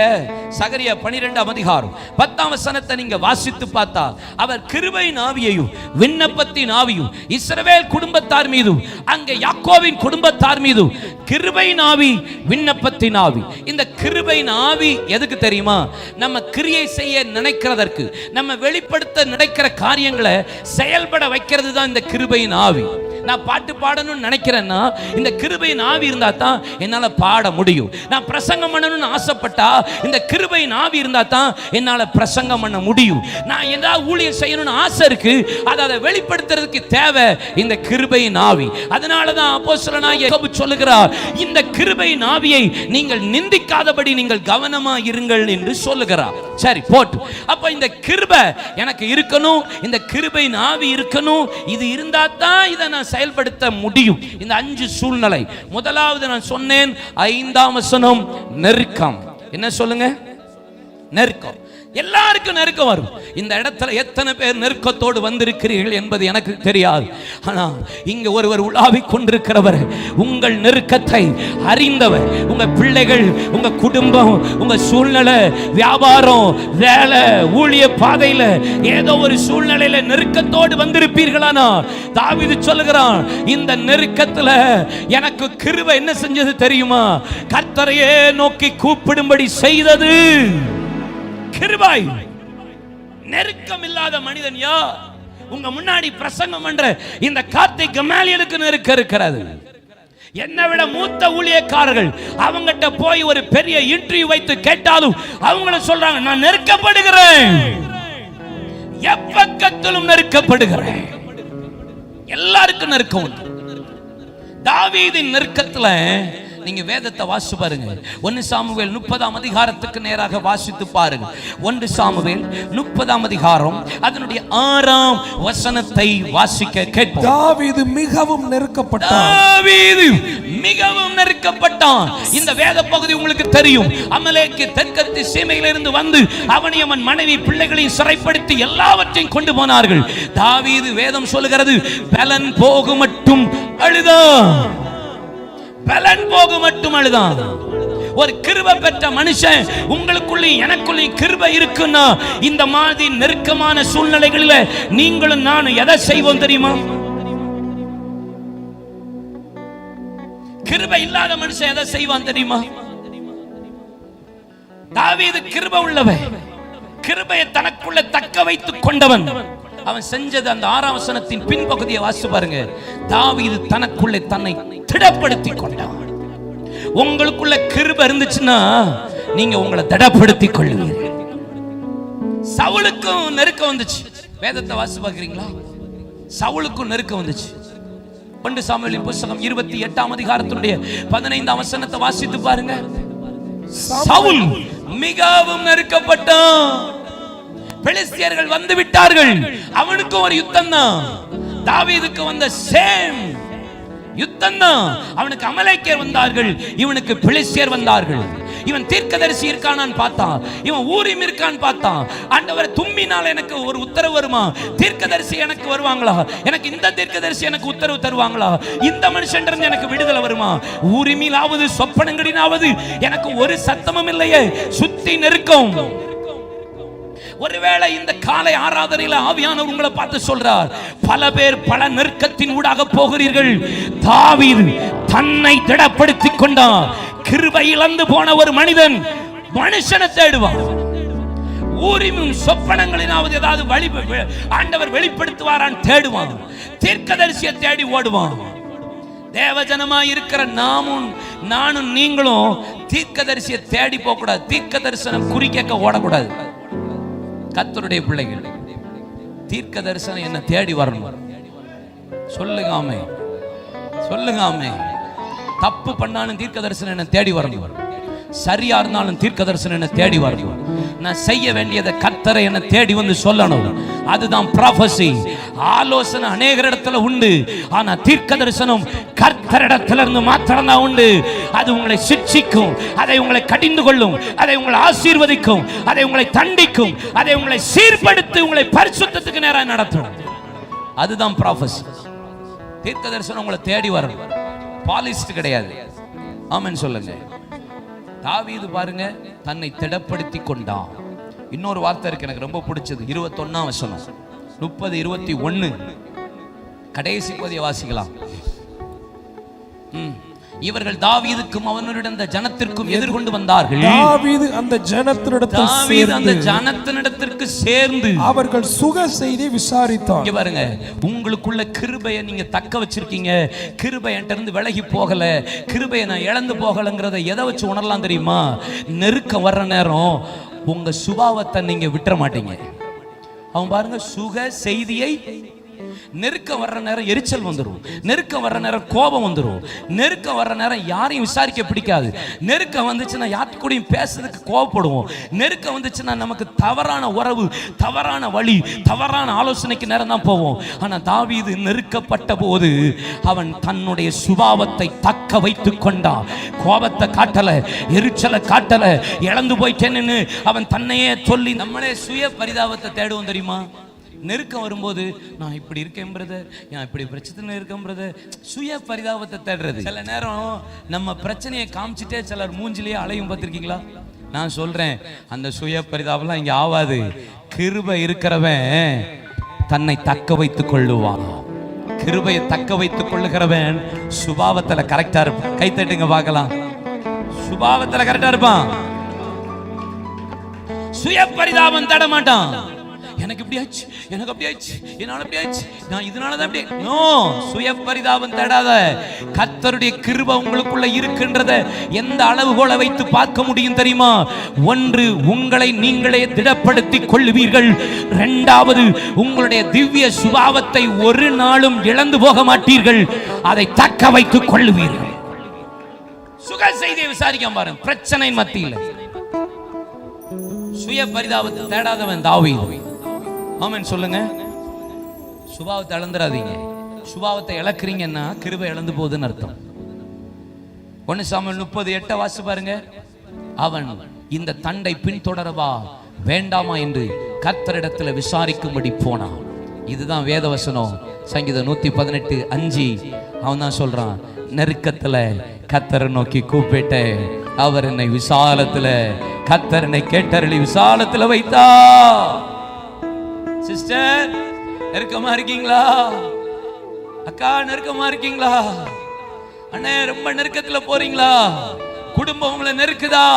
சகரியா 12 அதிகாரம் 10 வசனத்தை நீங்க வாசித்து பார்த்தா, அவர் கிருபையின் ஆவியையும் விண்ணப்பத்தின் ஆவியும் இஸ்ரவேல் குடும்பத்தார் மீதும் அங்கே யாக்கோபின் குடும்பத்தார் மீதும் கிருபையின் ஆவி, விண்ணப்பத்தின் ஆவி. இந்த கிருபையின் ஆவி எதுக்கு தெரியுமா? நம்ம கிரியை செய்ய நினைக்கிறதற்கு, நம்ம வெளிப்படுத்த நினைக்கிற காரியங்களை செயல்பட வைக்கிறது தான் இந்த கிருபையின் ஆவி. நான் பாட்டு பாடணும்னு நினைக்கிறேன்னா இந்த கிருபையின் ஆவி இருந்தா தான் என்னால பாட முடியும். நான் பிரசங்கம் பண்ணணும்னு ஆசைப்பட்டா இந்த கிருபையின் ஆவி இருந்தா தான் என்னால பிரசங்கம் பண்ண முடியும். நான் ஏதாவது ஊழியம் செய்யணும்னு ஆசை இருக்கு, அதை வெளிப்படுத்துறதுக்கு தேவை இந்த கிருபையின் ஆவி. அதனால தான் அப்போஸ்தலனாகிய யாக்கோபு சொல்லுகிறார், இந்த கிருபையின் ஆவியை நீங்கள் நிந்திக்காதபடி நீங்கள் கவனமா இருங்கள் என்று சொல்லுகிறார். சரி போட்டு, அப்ப இந்த கிருபை எனக்கு இருக்கணும், இந்த கிருபையின் ஆவி இருக்கணும். இது இருந்தா தான் இதை நான் செயல்படுத்த முடியும். இந்த 5 சூழ்நிலை. முதலாவது நான் சொன்னேன், 5ஆம் வசனம் நெருக்கம். என்ன சொல்லுங்க? நெருக்கம். எல்லாருக்கும் நெருக்கம் வரும். இந்த இடத்துல எத்தனை பேர் நெருக்கத்தோடு வந்திருக்கிறீர்கள் என்பது எனக்கு தெரியாது. ஆனா இங்க ஒருவர் உலாவிக் கொண்டிருக்கிறவர், உங்கள் நெருக்கத்தை அறிந்தவர். உங்க பிள்ளைகள், உங்க குடும்பம், உங்க சூழ்நிலை, வியாபாரம், வேலை, ஊழிய பாதையில ஏதோ ஒரு சூழ்நிலையில நெருக்கத்தோடு வந்திருப்பீர்களானா, தாவீது சொல்லுகிறான், இந்த நெருக்கத்துல எனக்கு கிருபை என்ன செஞ்சது தெரியுமா? கர்த்தரையே நோக்கி கூப்பிடும்படி செய்தது கிருபை. நெருக்கம் இல்லாத மனிதன் யார்? உங்க முன்னாடி பிரசங்கம் பண்ற இந்த கார்த்திக் கமாலியலுக்கு நெருக்கம் இருக்கிறது. என்னை விட மூத்த ஊழியக்காரர்கள் அவங்கிட்ட போய் ஒரு பெரிய இன்டர்வியூ வைத்து கேட்டாலும் அவங்கள சொல்றாங்க, நான் நெருக்கப்படுகிறேன், எப்பக்கத்திலும் நெருக்கப்படுகிறேன். எல்லாருக்கும் நெருக்கம் உண்டு. தாவீதின் நெருக்கத்துல நீங்க வேதத்தை வாசிச்சு பாருங்க. 1 சாமுவேல் 30ஆம் அதிகாரத்துக்கு நேராக வாசித்து பாருங்க. 1 சாமுவேல் 30ஆம் அதிகாரம் அதனுடைய 6ஆம் வசனத்தை வாசிக்க கேட்போம். தாவீது மிகவும் நெருக்கப்பட்டான். தாவீது மிகவும் நெருக்கப்பட்டான். இந்த வேத பகுதி உங்களுக்கு தெரியும். அமலேக்கு தெற்கத்தி சீமையிலிருந்து வந்து அவனை அவன் மனைவி பிள்ளைகளையும் சிறைப்படுத்தி எல்லாவற்றையும் கொண்டு போனார்கள். தாவீது வேதம் சொல்லுகிறது பலன் போக மட்டும் அழுதான். பலன் போக மட்டும் அழுதான். ஒரு கிருபை பெற்ற மனுஷன் உங்களுக்குள்ளே எனக்குள்ளே கிருபை இருக்குன்னா இந்த மாதிரி நெருக்கமான சூழ்நிலைகளில் நீங்களும் நானும் எதை செய்வோம் தெரியுமா? கிருபை இல்லாத மனுஷன் எதை செய்வான் தெரியுமா? தாவீது கிருபை உள்ளவன், கிருபையை தனக்குள்ள தக்க வைத்துக் கொண்டவன். அவன் செஞ்சது அந்த 6ஆம் வசனத்தின் பின்பகுதியை வாசிச்சு பாருங்க. தாவீது தனக்குள்ளே தன்னை திடப்படுத்தி கொண்டான். உங்களுக்குள்ள கிருபை இருந்துச்சுன்னா நீங்க உங்களை திடப்படுத்திக் கொள்ளுவீர்கள். சவுலுக்கும் நெருக்கம் வந்துச்சு. வேதத்தை வாசிச்சு பார்க்கிறீங்களா? சவுலுக்கும் நெருக்கம் வந்துச்சு. 1 சாமுவேலின் புத்தகம் 28ஆம் அதிகாரத்தினுடைய 15ஆம் வசனத்தை வாசித்து பாருங்க. சவுல் மிகவும் நெருக்கப்பட்டான். பெலிஸ்தியர்கள் வந்து விட்டார்கள். அவனுக்கு ஒரு யுத்தம் தான். தாவீதுக்கு வந்த சேம் யுத்தம் தான். அவனுக்கு அமலேக்கியர் வந்தார்கள், இவனுக்கு பெலிஸ்தியர் வந்தார்கள். இவன் தீர்க்கதரிசி இருக்கானான்னு பார்த்தான், இவன் ஊரிம் இருக்கான்னு பார்த்தான். ஆண்டவர் தும்மினால் எனக்கு ஒரு உத்தரவு வருமா? தீர்க்கதரிசி எனக்கு வருவாங்களா? எனக்கு இந்த தீர்க்கதரிசி எனக்கு உத்தரவு தருவாங்களா? இந்த மனுஷன் இருந்து எனக்கு விடுதலை வருமா? ஊரிமிலாவது சொப்பனங்களினாவது எனக்கு ஒரு சத்தமும் இல்லையே. சுத்தி நெருக்கம். ஒருவேளை இந்த காலை ஆராதனையில ஆவியானவர் உங்களை பார்த்து சொல்றார், பல பேர் பல நெருக்கத்தின் ஊடாக போகிறீர்கள். தாவீது தன்னை திடப்படுத்திக் கொண்டான். கிருபை இழந்து போன ஒரு மனிதன் மனுஷனை தேடுவான். ஊரிமும் சொப்பனங்களினாவது ஏதாவது ஆண்டவர் வெளிப்படுத்துவாரான் தேடுவான். தீர்க்கதரிசியை தேடி ஓடுவான். தேவஜனமா இருக்கிற நானும் நீங்களும் தீர்க்கதரிசியை தேடி போக கூடாது. தீர்க்க தரிசனம் குறி கேட்க ஓடக்கூடாது. கர்த்தருடைய பிள்ளைகள், தீர்க்க தரிசனம் என்ன தேடி வரணும். சொல்லுங்க ஆமே, சொல்லுங்க ஆமே. தப்பு பண்ணாலும் தீர்க்க தரிசனம் என்ன தேடி வரணும். சரியா இருந்தாலும் தீர்க்க தரிசனம் என்ன தேடி வரணும். நான் செய்ய வேண்டியதை கர்த்தரை என்ன தேடி வந்து சொல்லணும். அதுதான் ப்ராஃபஸி. ஆலோசனை அநேக இடத்துல உண்டு, ஆனா தீர்க்க தரிசனம் கர்த்தரிடத்துல இருந்து மாத்திரம் தான் உண்டு. அது உங்களை சிட்சிக்கும், அதை உங்களை கடிந்து கொள்ளும், அதை உங்களை ஆசீர்வதிக்கும், அதை உங்களை தண்டிக்கும், அதை உங்களை சீர்படுத்தி உங்களை பரிசுத்தத்துக்கு நேராக நடத்தும். அதுதான் ப்ராஃபஸி. தீர்க்க தரிசனம் உங்களை தேடி வரணும், பாலிஸ்ட் கிடையாது. ஆமென் சொல்லுங்க. தாவீது பாருங்க தன்னை திடப்படுத்தி கொண்டான். இன்னொரு வார்த்தை இருக்கு எனக்கு ரொம்ப பிடிச்சது. 21ஆம் வசனம் 30-21 கடைசி பகுதியை வாசிக்கலாம். இவர்கள் தாவீதுக்கும் அவனுடைய ஜனத்திற்கும் எதிர்கொண்டு வந்தார்கள். தாவீது அந்த ஜனத்தினிடத்திற்கு சேர்ந்து அவர்கள் சுக செய்தி விசாரித்தார். இங்க பாருங்க, உங்களுக்குள்ள கிருபையை நீங்க தக்க வச்சிருக்கீங்க. கிருபை என்கிட்ட இருந்து விலகி போகல, கிருபையை நான் இழந்து போகலங்கிறத எதை வச்சு உணரலாம் தெரியுமா? நெருக்கம் வர்ற நேரம் உங்க சுபாவத்தை நீங்க விட்டுற மாட்டீங்க. அவன் பாருங்க, சுக செய்தியை நெருக்கம் வர்ற நேரம் எரிச்சல் வந்துடும், நெருக்கம் வர்ற நேரம் கோபம் வந்துடும், நெருக்கம் வர்ற நேரம் யாரையும் விசாரிக்க பிடிக்காது, நெருக்கம் வந்துச்சுன்னா யார்கிட்ட கூடயும் பேசுறதுக்கு கோபப்படுவோம், நெருக்கம் வந்துச்சுன்னா நமக்கு தவறான உறவு, தவறான வழி, தவறான ஆலோசனைக்கு நேரம் தான் போவோம். ஆனா தாவீது நெருக்கப்பட்ட போது அவன் தன்னுடைய சுபாவத்தை தக்க வைத்துக் கொண்டான். கோபத்தை காட்டல, எரிச்சலை காட்டல, இழந்து போயிட்டேன்னு அவன் தன்னையே சொல்லி. நம்மளே சுய பரிதாபத்தை தேடுவோம் தெரியுமா? நெருக்கம் வரும்போது நான் இப்படி இருக்கேன் பிரதர், நான் இப்படி பிரச்சனை இருக்கேன் பிரதர், சுய பரிதாபத்தை தேடுறது. சில நேரம் நம்ம பிரச்சனையை காமிச்சிட்டே சிலர் மூஞ்சிலேயே அலையும் பார்த்திருக்கீங்களா? நான் சொல்றேன், அந்த சுய பரிதாபம்லாம் இங்க ஆவாது. கிருபை இருக்கிறவன் தன்னை தக்க வைத்துக் கொள்ளுவான். கிருபையை தக்க வைத்துக் கொள்ளுகிறவன் சுபாவத்துல கரெக்டா இருப்பான். கை தட்டுங்க பார்க்கலாம். சுபாவத்துல கரெக்டா இருப்பான். சுய பரிதாபம் தேட மாட்டான். எனக்கு இப்படி ஆச்சு, எனக்கு அப்படி ஆச்சு, என்னால அப்படி ஆச்சு, நான் இதனாலதான் அப்படி. நோ, சுய பரிதாபம் தேடாத. கர்த்தருடைய கிருபை உங்களுக்குள்ள இருக்கின்றத எந்த அளவுகோலை வைத்து பார்க்க முடியும் தெரியுமா? ஒன்று, உங்களை நீங்களே திடப்படுத்திக் கொள்ளுவீர்கள். இரண்டாவது, உங்களுடைய திவ்ய சுபாவத்தை ஒரு நாளும் இழந்து போக மாட்டீர்கள், அதை தக்க வைத்துக் கொள்ளுவீர்கள். சுக செய்தியை விசாரிக்க பாருங்க. பிரச்சனை மத்தியில் சுய பரிதாபத்தை தேடாதவன் தாவீது. ஆமென் சொல்லுங்க. சுபாவத்தை இழந்துடாதீங்க. சுபாவத்தை இழக்கிறீங்கன்னா கிருபை இழந்து போகுதுன்னு அர்த்தம். 1 சாமுவேல் 30:8 வாசி பாருங்க. அவன் இந்த தண்டை பின்தொடரவா வேண்டாமா என்று கர்த்தரிடத்துல விசாரிக்கும்படி போனான். இதுதான் வேத வசனம். சங்கீதம் 118:5 அவன் தான் சொல்றான், நெருக்கத்துல கர்த்தரை நோக்கி கூப்பிட்டேன், அவர் என்னை விசாலத்துல, கர்த்தர் என்னை கேட்டருளி விசாலத்துல வைத்தா. சிஸ்டர் நெருக்கமா இருக்கீங்களா? அக்கா நெருக்கமா இருக்கீங்களா? அண்ணே ரொம்ப நெருக்கத்துல போறீங்களா? குடும்பம் உங்களை நெருக்குதா?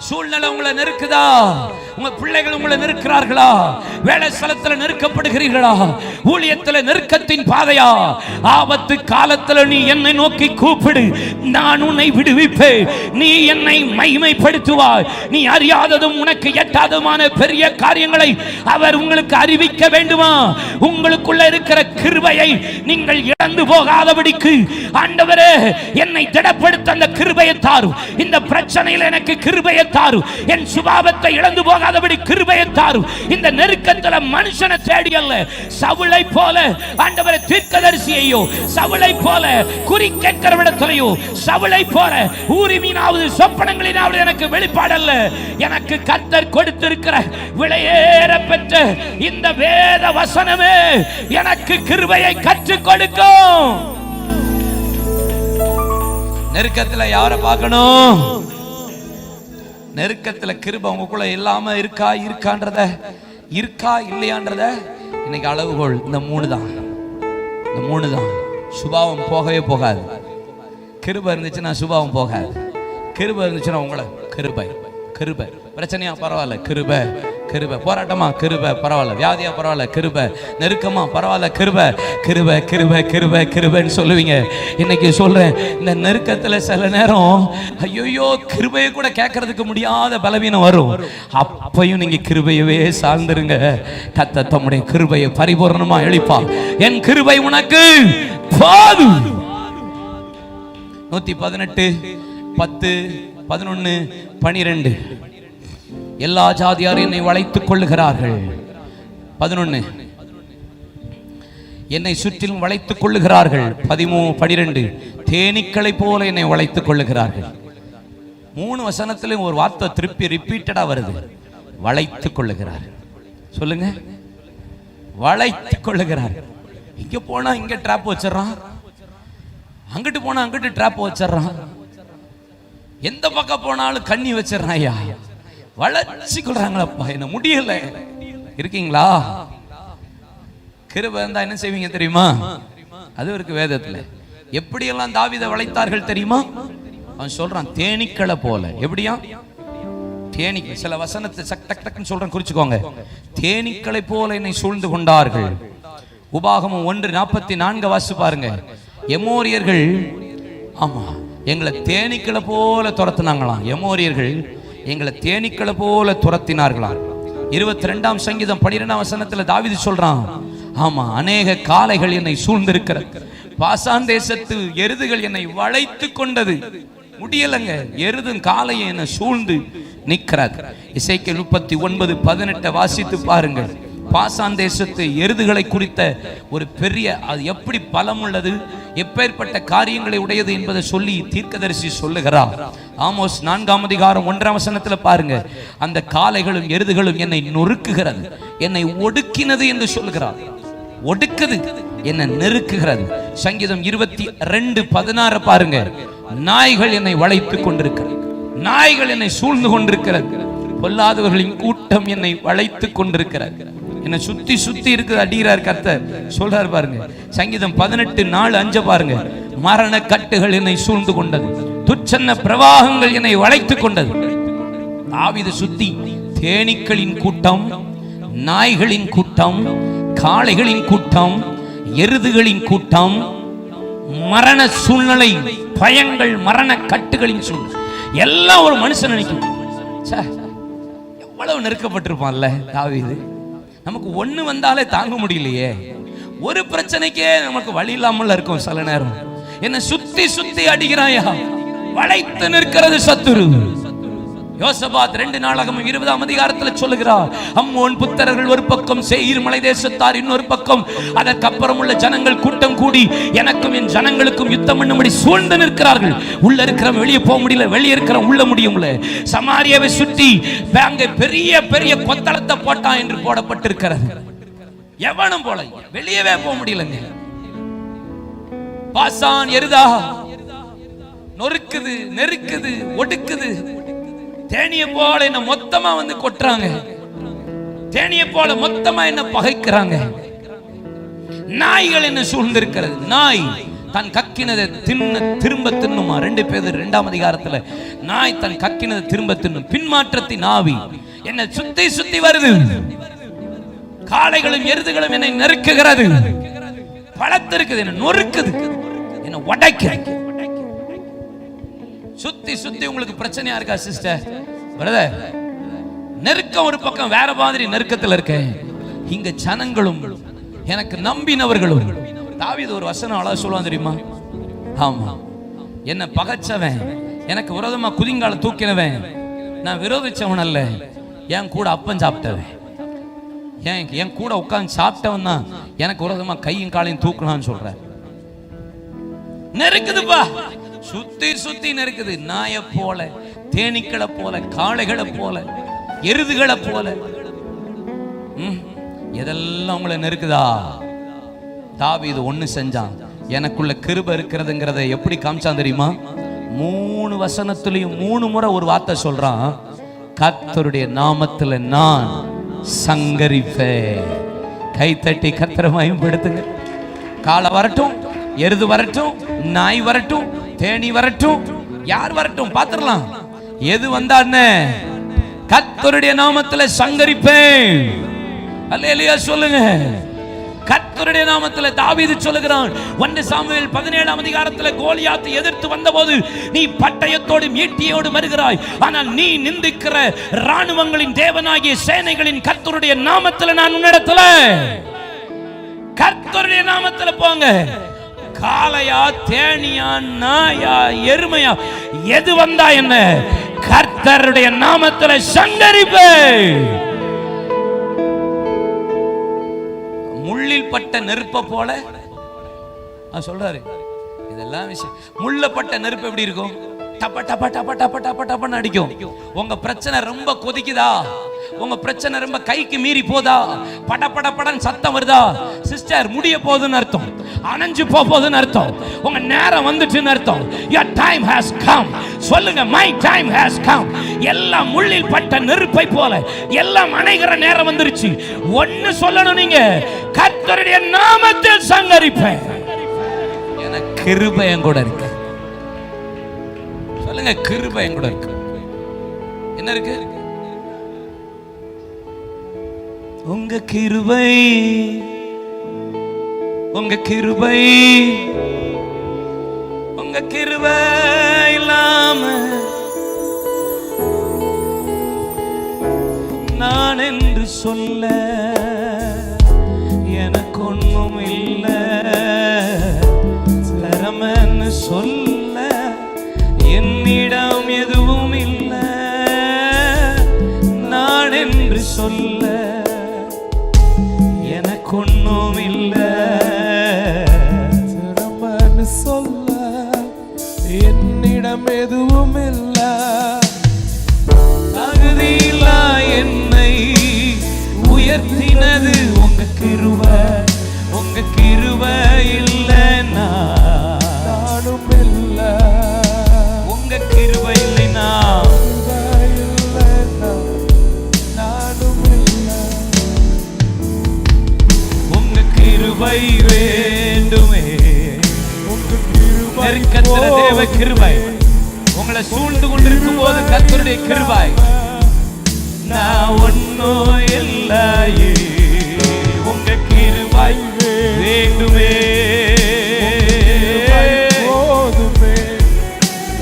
சூழ்நிலை உங்களை நெருக்குதா? உங்க பிள்ளைகள் உங்களை நெருக்கிறார்களா? வேலை ஸ்தலத்துல நெருக்கப்படுகிறீர்களா? ஊழியத்துல நெருக்கத்தின் பாதையா? ஆபத்து காலத்துல நீ என்னை நோக்கி கூப்பிடு, நான் உன்னை விடுவிப்பேன். நீ என்னை மகிமைப்படுத்துவாய். நீ அறியாததும் உனக்கு எட்டாததுமான பெரிய காரியங்களை அவர் உங்களுக்கு அறிவிக்க வேண்டுமா? உங்களுக்குள்ள இருக்கிற கிருபையை நீங்கள் இழந்து போகாதபடிக்கு ஆண்டவரே என்னை திடப்படுத்த அந்த கிருபையை தாரும். இந்த பிரச்சனையில் எனக்கு கிருபையை தாரும். என் சுபாவத்தை இழந்து போகாதபடி கிருபையை தாரும். இந்த நெருக்கத்துல மனுஷனை தேடி அல்ல, சவுளை போல ஆண்டவரே தீர்க்கதரிசியையோ, சவுளை போல குறி கேட்கிறவிடத்திலையோ, சவுளை போல ஊரிமீனாவது சொப்பனங்களினாவது எனக்கு வெளிப்பாடல்ல. எனக்கு கர்த்தர் கொடுத்திருக்கிற விலையேற பெற்ற இந்த வேத வசனமே எனக்கு கிருபையை கற்றுக் கொடுக்கும். நெருக்கத்துல யாரை பார்க்கணும்? நெருக்கத்துல கிருபை உங்களுக்குள்ள இல்லாம இருக்கான்றத, இருக்கா இல்லையான்றத இன்னைக்கு அளவுகோல் இந்த 3 தான். இந்த 3 தான். சுபாவம் போகவே போகாது. கிருபை இருந்துச்சுன்னா சுபாவம் போகாது. கிருபை இருந்துச்சுன்னா உங்களை கிருபை கிருபை. பிரச்சனையா பரவாயில்ல கிருபை கிருபை. போராட்டமா கிருபை பரவாயில்ல. வியாதியா பரவாயில்ல கிருபை. நெருக்கமா பரவாயில்ல கிருபை கிருபை கிருபை கிருபை கிருபைன்னு சொல்லுவீங்க. இன்னைக்கு சொல்றேன், இந்த நெருக்கத்துல சில நேரம் ஐயோ கிருபையை கூட கேட்கறதுக்கு முடியாத பலவீனம் வரும். அப்பையும் நீங்க கிருபையவே சார்ந்துருங்க. கர்த்தர் தம்முடைய கிருபையை பரிபூர்ணமா எளிப்பா. என் கிருபை உனக்கு போதும். 118:10-11-12 எல்லா ஜாதியாரும் என்னை வளைத்துக் கொள்ளுகிறார்கள். 11 என்னை சுற்றிலும் வளைத்துக் கொள்ளுகிறார்கள். 13-12 தேனீக்களை போல என்னை வளைத்துக் கொள்ளுகிறார்கள். 3 வசனத்திலும் ஒரு வார்த்தை திருப்பி ரிப்பீட்டடா வருது, வளைத்துக் கொள்ளுகிறார்கள். சொல்லுங்க, வளைத்துக் கொள்ளுகிறார்கள். இங்க போனா இங்க டிராப் வச்சிடறான், அங்கிட்டு போனா அங்கிட்டு டிராப் வச்சிடறான், எந்த பக்கம் போனாலும் கண்ணி வச்சிடறான். ஐயா வளைச்சு கொள்றாங்களப்பா, என்ன முடியல. இருக்கீங்களா? கிருபை இருந்தா என்ன செய்வீங்க தெரியுமா? அது இருக்கு வேதத்துல. எப்படியெல்லாம் தாவீதை வளைத்தார்கள் தெரியுமா? அவன் சொல்றான் தேனீக்களை போல. எப்படியா? தேனீக்கள். சில வசனத்தை டக் டக்குன்னு சொல்றேன், குறிச்சுக்கோங்க. தேனீக்களை போல என்னை சூழ்ந்து கொண்டார்கள். உபாகமம் 1:44 வாசி பாருங்க. எமோரியர்கள் ஆமா எங்களை தேனீக்களை போல துரத்தினாங்களாம். எமோரியர்கள் எங்களை தேனீக்களை போல துரத்தினார்களாம். 22ஆம் சங்கீதம் 12ஆம் வசனத்துல தாவீது சொல்றான், ஆமா அநேக காளைகள் என்னை சூழ்ந்திருக்கிற, பாசான் தேசத்து எருதுகள் என்னை வளைத்து கொண்டது. முடியலங்க, எருதும் காளையை என்னை சூழ்ந்து நிற்கிறார். எசேக்கியேல் 39:18 வாசித்து பாருங்கள். பாசான் தேசத்து எருதுகளை குறித்த ஒரு பெரிய, அது எப்படி பலம் உள்ளது, எப்பேற்பட்ட காரியங்களை உடையது என்பதை சொல்லி தீர்க்கதரிசி சொல்லுகிறார். ஆமோஸ் 4ஆம் அதிகாரம் 1ஆம் வசனத்துல பாருங்க, அந்த காளைகளும் எருதுகளும் என்னை நொறுக்குகிறது, என்னை ஒடுக்கினது என்று சொல்லுகிறார். ஒடுக்குது, என்னை நெருக்குகிறது. சங்கீதம் 22:16 பாருங்க, நாய்கள் என்னை வளைத்துக் கொண்டிருக்கிறது, நாய்கள் என்னை சூழ்ந்து கொண்டிருக்கிறது, பொல்லாதவர்களின் கூட்டம் என்னை வளைத்துக் கொண்டிருக்கிறது. என்ன சுத்தி சுத்தி இருக்குது, அடிக்கிறார் கர்த்தர். சொல்றாரு பாருங்க, சங்கீதம் 18:4-5 பாருங்க, மரண கட்டுகள் என்னை சூழ்ந்து கொண்டது, துச்சன்ன பிரவாகங்கள் என்னை வளைத்துக் கொண்டது. தாவீது சுத்தி தேனீக்களின் கூட்டம், நாய்களின் கூட்டம், காளைகளின் கூட்டம், எருதுகளின் கூட்டம், மரண சூழ்நிலை, பயங்கள், மரண கட்டுகளின் சூழ்நிலை எல்லாம் ஒரு மனுஷன் நினைக்கும். எவ்வளவு நெருக்கப்பட்டிருப்பான்ல தாவீது. நமக்கு ஒண்ணு வந்தாலே தாங்க முடியலையே, ஒரு பிரச்சனைக்கே நமக்கு வழி இல்லாமல் இருக்கும். சில நேரம் என்ன சுத்தி சுத்தி அடிக்கிறாயா, வளைத்து நிற்கிறது சத்துரு. யோசபாத் 2 நாளாகமம் 20ஆம் அதிகாரத்தில் சொல்லுகிறார், அம்மோன் புத்திரர்கள் ஒரு பக்கம், சேயீர் மலை தேசத்தார் இன்னொரு பக்கம், அதற்கப்புறம் உள்ள ஜனங்கள் கூட்டம் கூடி எனக்கும் என் ஜனங்களுக்கும் யுத்தம் பண்ணும்படி சூழ்ந்து நிற்கிறார்கள். உள்ள இருக்கிறவன் வெளியே போக முடியல, வெளியே இருக்கிறவன் உள்ள முடியும்ல. சமாரியாவை சுற்றி அங்கே பெரிய பெரிய கொத்தளத்தை போட்டான் என்று போடப்பட்டிருக்கிறது. எவனும் போல வெளியவே போக முடியலங்க. பாசான் எருதா நொறுக்குது, நெருக்குது, ஒடுக்குது. தேனிய போல என்ன மொத்தமா வந்து கொட்டுறாங்க, தேனிய போல மொத்தமா என்ன பகைக்கிறாங்க. நாய்கள் என்ன சூழ்ந்திருக்கிறது. நாய் தன் கக்கினதை தின்ன திரும்ப தின்னுமா. 2 பேதுரு 2ஆம் அதிகாரத்துல நாய் தன் கக்கினதை திரும்ப தின்னும். பின்மாற்றத்தின் ஆவி என்ன சுத்தி சுத்தி வருது. காளைகளும் எருதுகளும் என்னை நெருக்குகிறது, பழத்திருக்குது, என்ன நொறுக்குது, என்ன உடைக்கிறது. சுத்தி சுத்தி உங்களுக்கு பிரச்சனையா இருக்கா சிஸ்டர், பிரதர்? நெருக்கம் ஒரு பக்கம், வேற மாதிரி நெருக்கத்தில் இருக்கேன். இங்க ஜனங்களும் எனக்கு நம்பினவர்களும். தாவீது ஒரு வசனம் அழகா சொல்லுவான் தெரியுமா? ஆமா, என்ன பகைச்சவன், எனக்கு விரோதமா குதிங்கால தூக்கினவன், நான் விரோதிச்சவன் அல்ல, என் கூட அப்பன் சாப்பிட்டவன், என் கூட உட்கார்ந்து சாப்பிட்டவன் தான் எனக்கு விரோதமா கையும் காலையும் தூக்கலான்னு சொல்ற. நெருக்குதுப்பா, சுத்தி சுத்தி நெருக்குது. நாயை போல, தேனீக்களை போல, காளைகளை போல, எருதுகளை போல எதெல்லாம் உங்களை நெருக்குதா? தாவீது ஒண்ணு செஞ்சான். எனக்குள்ள கிருபை இருக்கிறதுங்கிறத எப்படி காமிச்சான் தெரியுமா? 3 வசனத்திலையும் 3 முறை ஒரு வார்த்தை சொல்றான், கர்த்தருடைய நாமத்துல நான் சங்கரிப்பேன். கைத்தட்டி கர்த்தரை மகிமைப்படுத்துங்க. காளை வரட்டும், எருது வரட்டும், நாய் வரட்டும், தேனி வரட்டும், யார் வரட்டும் பாத்துடலாம். எது வந்தான்னு கர்த்தருடைய நாமத்துல சங்கரிப்பேன். அல்லேலூயா சொல்லுங்க. கர்த்தருடைய நாமத்துல தாவீது சொல்லுகிறான். 1 சாமுவேல் 17ஆம் அதிகாரத்துல கோலியாத்தை எதிர்த்து வந்தபோது, நீ பட்டயத்தோடும் ஈட்டியோடும் வருகிறாய், ஆனால் நீ நிந்திக்கிற ராணுவங்களின் தேவனாகிய சேனைகளின் கர்த்தருடைய நாமத்துல நான் உன்னிடத்துல. கர்த்தருடைய நாமத்துல போங்க. காளையா, தேனியா, நாயா, எருமையா, எது வந்தா என்ன, கர்த்தருடைய நாமத்துல சங்கரிப்பே. முள்ளில் பட்ட நெருப்ப போல சொல்றாரு. இதெல்லாம் விஷயம். முள்ளப்பட்ட நெருப்பு எப்படி இருக்கும்? டப்ப டப்ப டப்ப டப்ப டப்ப டப்பன்னு அடிக்கும். உங்க பிரச்சனை ரொம்ப கொதிக்குதா, உங்க பிரச்சனை ரொம்ப கைக்கு மீறி போதா, பட பட படன்னு சத்தம் வருதா, சிஸ்டர் முடிய போகுதுன்னு அர்த்தம், அணைஞ்சு போகுதுன்னு அர்த்தம், உங்க நேரம் வந்துட்டுன்னு அர்த்தம். your time has come. சொல்லுங்க, my time has come. எல்லாம் முள்ளில் பட்ட நெருப்பை போல எல்லாம் அணைகிற நேரம் வந்துருச்சு. ஒன்னு சொல்லணும், நீங்க கர்த்தருடைய நாமத்தில் சங்கரிப்பேன். எனக்கு கிருபை என் கூட இருக்கு. சொல்லுங்க, கிருபை என் கூட இருக்கு. என்ன இருக்கு? உங்க கிருபை, உங்க கிருபை, உங்க கிருபை இல்லாம நான் என்று சொல்ல எனக்கு ஒண்ணும் இல்லை. திறமைன்னு சொல்ல என்னிடம் எதுவும் இல்லை. நான் என்று சொல்ல எனக்கு ஒண்ணும் இல்லை. திறமைன்னு சொல்ல என்னிடம் எதுவும் இல்லை. தகுதியில்லா என்னை உயர்த்தினது உங்க கிருபை. உங்க கிருபை இல்லைன்னா நானும் இல்லை. உங்க கிருபை இல்லைன்னா நானும் இல்லை. உங்க கிருபை வேண்டுமே. உங்க கிருபை, நெருக்கத்துல தேவ கிருபை. உங்களை சூழ்ந்து கொண்டிருக்கும் போது கர்த்தருடைய கிருபை. நான் ஒன்னும் இல்லையே, உங்க கிருபை வேண்டுமே. போதுமே,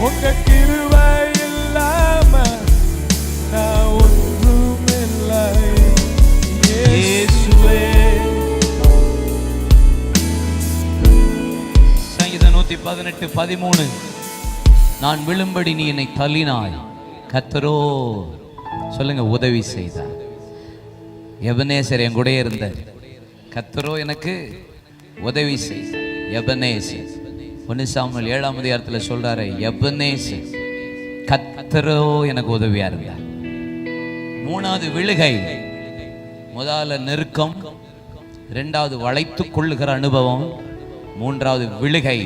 உங்க கிருபை இல்லாம நான் ஒன்றும் இல்லை. இயேசுவே. சங்கீதம் 118:13. நான் விழும்படி நீ என்னை தள்ளினாய், கர்த்தரோ சொல்லுங்க உதவி செய்தார். எபனேசர் என் கூட இருந்தார், கர்த்தரோ எனக்கு உதவி செய்தார். எபனேசர் 1 சாமுவேல் 7ஆம் அதிகாரத்தில் சொல்றாரு, எபனேசர் கர்த்தரோ எனக்கு உதவியா இருந்தார். 3வது விழுகை, முதல்ல நெருக்கம், 2வது வளைத்து கொள்ளுகிற அனுபவம், 3வது விழுகை.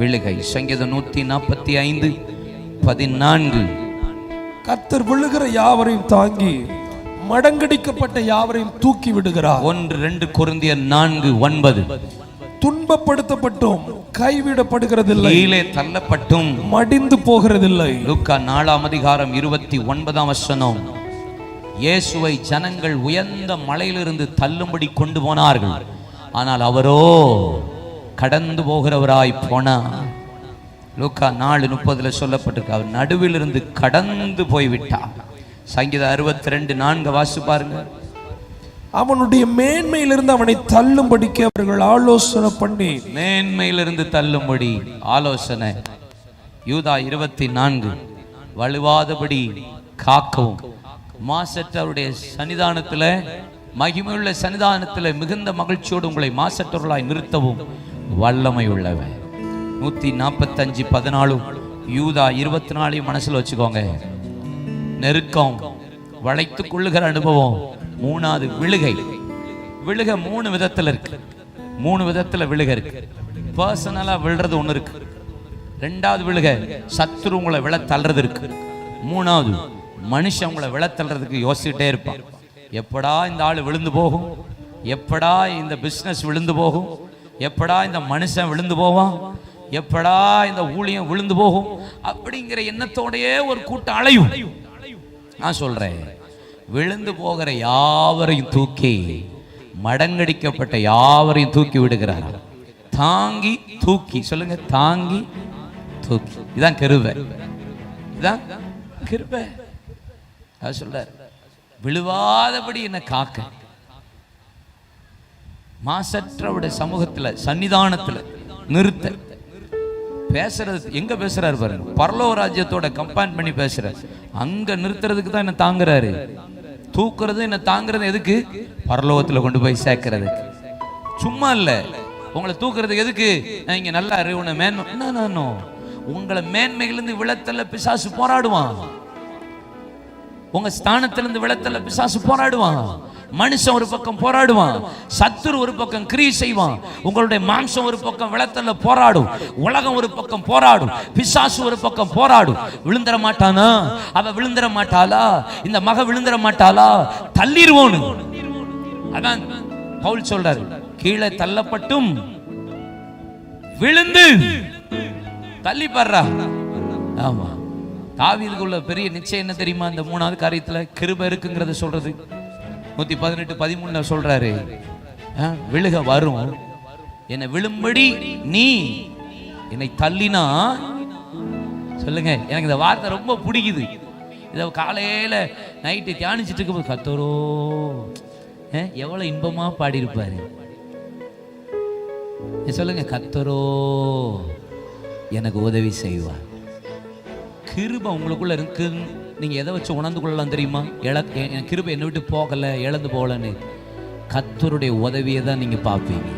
விழுகை சங்கீதம் 145:14. கர்த்தர் விழுகிற யாவரையும் தாங்கி மடங்கடிக்கப்பட்ட யாவரையும் தூக்கி விடுகிறார். 1-2 கொரிந்தியர் 4:9. துன்பப்படுத்தப்பட்டும் கைவிடப்படுகிறதில்லை, கீழே தள்ளப்பட்டும் மடிந்து போகிறதில்லை. லூக்கா 4ஆம் அதிகாரம் 29ஆம் வசனம். இயேசுவை ஜனங்கள் உயர்ந்த மலையிலிருந்து தள்ளும்படி கொண்டு போனார்கள், ஆனால் அவரோ கடந்து போகிறவராய் போனார். லூக்கா 4:30 சொல்லப்பட்டிருக்கு, அவர் நடுவில் இருந்து கடந்து போய்விட்டார். சங்கீதம் 62:4 வாசி பாருங்க. அவனுடைய மேன்மையிலிருந்து அவனை தள்ளும்படிக்கு அவர்கள் ஆலோசனை பண்ணி, மேன்மையிலிருந்து தள்ளும்படி ஆலோசனை. யூதா 24, வலுவாதபடி காக்கவும், மாசற்றவருடைய சன்னிதானத்துல, மகிமையுள்ள சன்னிதானத்துல மிகுந்த மகிழ்ச்சியோடு உங்களை மாசற்றவர்களாய் நிறுத்தவும் வல்லமை உள்ளவன். 145:14 யூதா 24 மனசுல வச்சுக்கோங்க. நெருக்கம், வளைத்து கொள்ளுகிற அனுபவம், 3வது விழுகை. விழுக 3 விதத்துல இருக்கு, 3 விதத்துல விழுக இருக்கு. பர்சனலா விழுறது ஒண்ணு இருக்கு, 2வது விழுக சத்துரு உங்களை விழ தள்ளுறது இருக்கு, 3வது மனுஷன் உங்களை விழ தள்ளுறதுக்கு யோசிச்சுட்டே இருப்பான். எப்படா இந்த ஆள் விழுந்து போகும், எப்படா இந்த பிசினஸ் விழுந்து போகும், எப்படா இந்த மனுஷன் விழுந்து போவான், எப்படா இந்த ஊழியம் விழுந்து போகும் அப்படிங்கிற எண்ணத்தோடையே ஒரு கூட்டம் அலையும். நான் சொல்றேன், விழுந்து போகிற யாவரையும் தூக்கி, மடங்கடிக்கப்பட்ட யாவரையும் தூக்கி விடுகிறார். தாங்கி தூக்கி, சொல்லுங்க தாங்கி தூக்கி. இதான் கிருபை, இதான் கிருபை. அது சொல்றார், விழுவாதபடி என்ன காக்க, மாசற்றவுடைய சமூகத்துல சன்னிதானத்துல நிறுத்த. பேசுறது எங்க பேசுறாரு பாருங்க, பரலோக ராஜ்யத்தோட கம்பேர் பண்ணி பேசுறாரு. அங்க நிறுத்துறதுக்கு தான் என்ன தாங்குறாரு, தூக்குறது என்ன தாங்குறது எதுக்கு, பரலோகத்துல கொண்டு போய் சேர்க்கறதுக்கு. சும்மா இல்ல, உங்களை தூக்குறதுக்கு எதுக்கு, இங்க நல்லா அறிவுன மேன்மை. உங்களை மேன்மையிலிருந்து விழத்தல்ல பிசாசு போராடுவான், உங்க ஸ்தானத்திலிருந்து விழத்தல்ல பிசாசு போராடுவான். மனுஷன் ஒரு பக்கம் போராடுவான், சத்துரு ஒரு பக்கம் கிரியை செய்வான். உங்களுடைய மாம்சம் ஒரு பக்கம் விழத்தல்ல போராடும், உலகம் ஒரு பக்கம் போராடும், பிசாசு ஒரு பக்கம் போராடும். விழுந்தர மாட்டானா, அவ விழுந்தர மாட்டாளா, இந்த மக விழுந்தர மாட்டாளா, தள்ளிடுவோன்னு. அதான் பவுல் சொல்றாரு, கீழே தள்ளப்பட்டும் விழுந்து தள்ளி படுறா. ஆமா, தாவீதுக்கு உள்ள பெரிய நிச்சயம் என்ன தெரியுமா, இந்த 3வது காரியத்துல கிருபை இருக்குங்கிறத சொல்றது. 118:13 சொல்றாரு, விழுக வரும், என்னை விழும்படி நீ என்னை தள்ளினா. சொல்லுங்க, எனக்கு இந்த வார்த்தை ரொம்ப பிடிக்குது. இதை காலையில நைட்டு தியானிச்சுட்டு இருக்கும்போது கர்த்தரோ எவ்வளவு இன்பமா பாடியிருப்பாரு. சொல்லுங்க, கர்த்தரோ எனக்கு உதவி செய்வார். கிருபை உங்களுக்குள்ள இருக்கு. நீங்க எதை வச்சு உணர்ந்து கொள்ளலாம் தெரியுமா, கிருபை என்னை விட்டு போகல, இழந்து போகலன்னு. கர்த்தருடைய உதவியை தான் நீங்க பார்ப்பீங்க,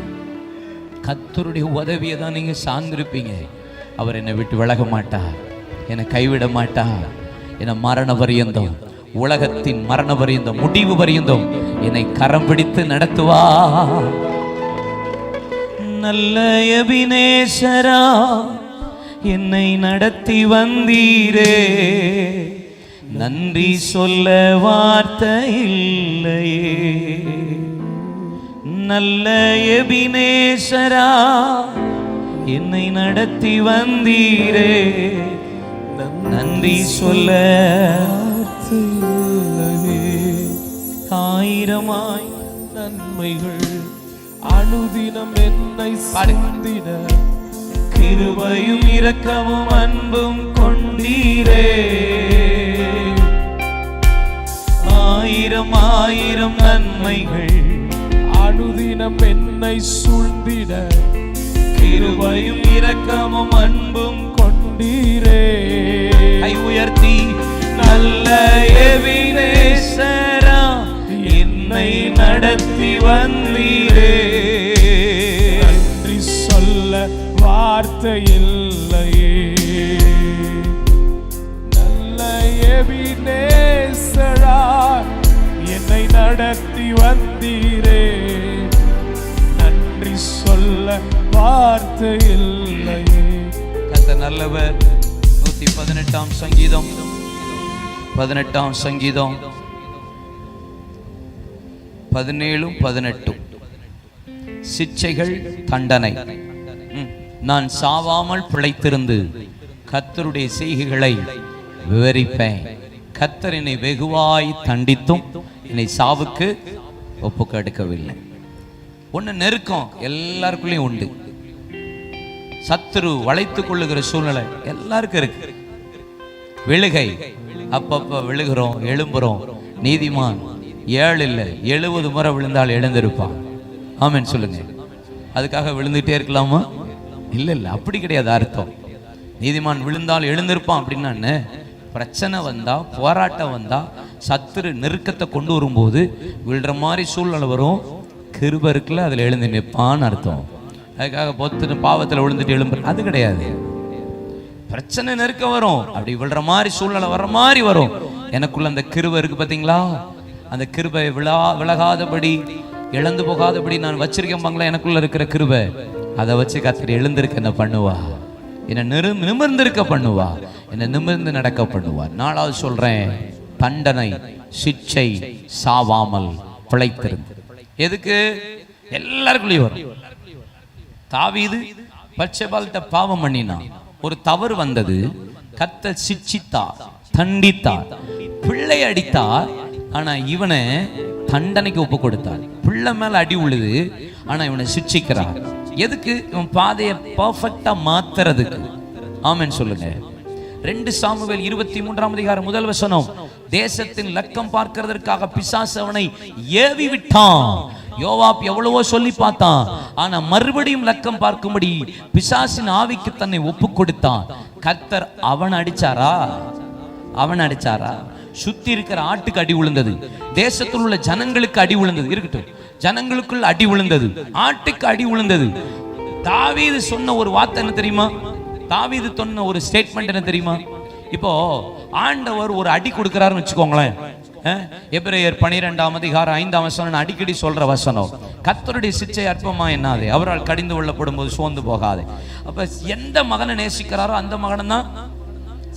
கர்த்தருடைய உதவியை தான் நீங்க சார்ந்திருப்பீங்க. அவர் என்னை விட்டு விலக மாட்டார், என்னை கைவிட மாட்டார். என்னை மரண பரியந்தம், உலகத்தின் மரண பரியந்தம், முடிவு பரியந்தம் என்னை கரம் பிடித்து நடத்துவா. நல்ல எபினேசரா என்னை நடத்தி வந்தீரே, நன்றி சொல்ல வார்த்தை இல்லையே. நல்ல எபினேசரா என்னை நடத்தி வந்தீரே, நன்றி சொல்ல வார்த்தை இல்லையே. ஆயிரமாய் நன்மைகள் அனுதினம் என்னை சார்ந்திட, கிருபையும் இரக்கமும் அன்பும் கொண்டீரே. ஆயிரம் ஆயிரம் நன்மைகள் அனுதினம் என்னை சூழ்ந்திட, கிருபையும் இரக்கமும் அன்பும் கொண்டீரே. வந்தீரே. கை உயர்த்தி நல்ல எபினேசரா என்னை நடத்தி வந்தீரே. நன்றி சொல்ல வார்த்தை இல்லையே. நல்ல எபினேசரா என்னை நடத்தி வந்தீரே. நன்றி சொல்ல வார்த்தை இல்லையே. கர்த்தர் நல்லவர். 118ஆம் சங்கீதம் 18ஆம் சங்கீதம் 17-18. சிட்சைகள் தண்டனை. நான் சாவாமல் பிழைத்திருந்து கர்த்தருடைய செய்கைகளை விவரிப்பேன். கர்த்தர் என்னை வெகுவாய் தண்டித்தும் என்னை சாவுக்கு ஒப்புக்கொடுக்கவில்லை. ஒண்ணு நெருக்கம் எல்லாருக்குள்ளேயும் உண்டு. சத்துரு வளைத்துக் கொள்ளுகிற சூழ்நிலை எல்லாருக்கும் இருக்கு. விழுகை அப்பப்ப விழுகிறோம், எழும்புறோம். நீதிமான் 7 இல்லை 70 முறை விழுந்தால் எழுந்திருப்பான். ஆமென் சொல்லுங்க. அதுக்காக விழுந்துட்டே இருக்கலாமா? இல்ல இல்ல, அப்படி கிடையாது அர்த்தம். நீதிமான் விழுந்தால் எழுந்திருப்பான் அப்படின்னா, பிரச்சனை வந்தா, போராட்டம் வந்தா, சத்துரு நெருக்கத்தை கொண்டு வரும்போது விழுற மாதிரி சூழ்நிலை வரும். கிருபை இருக்குல்ல, அதுல எழுந்து நிற்பான்னு அர்த்தம். அதுக்காக பொத்து பாவத்தில் விழுந்துட்டு எழும்பு அது கிடையாது. பிரச்சனை நெருக்க வரும், அப்படி விழுற மாதிரி சூழ்நிலை வர்ற மாதிரி வரும். எனக்குள்ள அந்த கிருபை இருக்கு பார்த்தீங்களா? அந்த கிருபை விலகாதபடி, இழந்து போகாதபடி நான் வச்சிருக்கேன் பாங்களா, எனக்குள்ள இருக்கிற கிருபை. அதை வச்சு கர்த்தர் எழுந்திருக்க என்ன பண்ணுவா? என்னை நிமிர்ந்திருக்க பண்ணுவா, என்னை நிமிர்ந்து நடக்க பண்ணுவா. 4வது சொல்றேன், தண்டனை, சிட்சை, சாவாமல் பிழைத்திருந்து. எதுக்கு? எல்லாருக்குள்ளேயும் வரும். தாவீது பத்சேபாள்கிட்ட பாவம் பண்ணினான், ஒரு தவறு வந்தது. கர்த்தர் சிட்சித்தார், தண்டித்தார், பிள்ளை அடித்தார். ஆனா இவனை தண்டனைக்கு ஒப்பு கொடுத்தார். பிள்ளை மேல அடி உள்ளது, ஆனா இவனை சிட்சிக்கிறார். எதுக்கு? இவன் பாதையை பர்ஃபெக்டா மாத்துறதுக்கு. ஆமென் சொல்லுங்க. 2 சாமுவேல் 23ஆம் அதிகாரம் 1 வசனம். தேசத்தின் லக்கம் பார்க்கிறதற்காக பிசாசு அவனை ஏவி விட்டான். யோவாப் எவ்வளவோ சொல்லி பார்த்தான், ஆனா மறுபடியும் லக்கம் பார்க்கும்படி பிசாசின் ஆவிக்கு தன்னை ஒப்பு கொடுத்தான். கர்த்தர் அவன் அடிச்சாரா? சுத்தி இருக்கிற ஆட்டுக்கு அடி விழுந்தது, தேசத்தில் உள்ள ஜனங்களுக்கு அடி விழுந்தது. இருக்கட்டும், ஜனங்களுக்குள்ள அடி விழுந்தது, ஆட்டுக்கு அடி விழுந்தது. தாவீது சொன்ன ஒரு வார்த்தை என்ன தெரியுமா? தாவீது சொன்ன ஒரு ஸ்டேட்மெண்ட் என்ன தெரியுமா? இப்போ ஆண்டவர் ஒரு அடி கொடுக்கிறாருன்னு வச்சுக்கோங்களேன். எபிரேயர் 12ஆம் அதிகாரம் 5ஆம் வசனம் அடிக்கடி சொல்ற வசனம். கர்த்தருடைய சிட்சை அற்பமா என்னாது, அவரால் கடிந்து கொள்ளப்படும் போது சோர்ந்து போகாது. அப்ப எந்த மகனை நேசிக்கிறாரோ அந்த மகனை தான்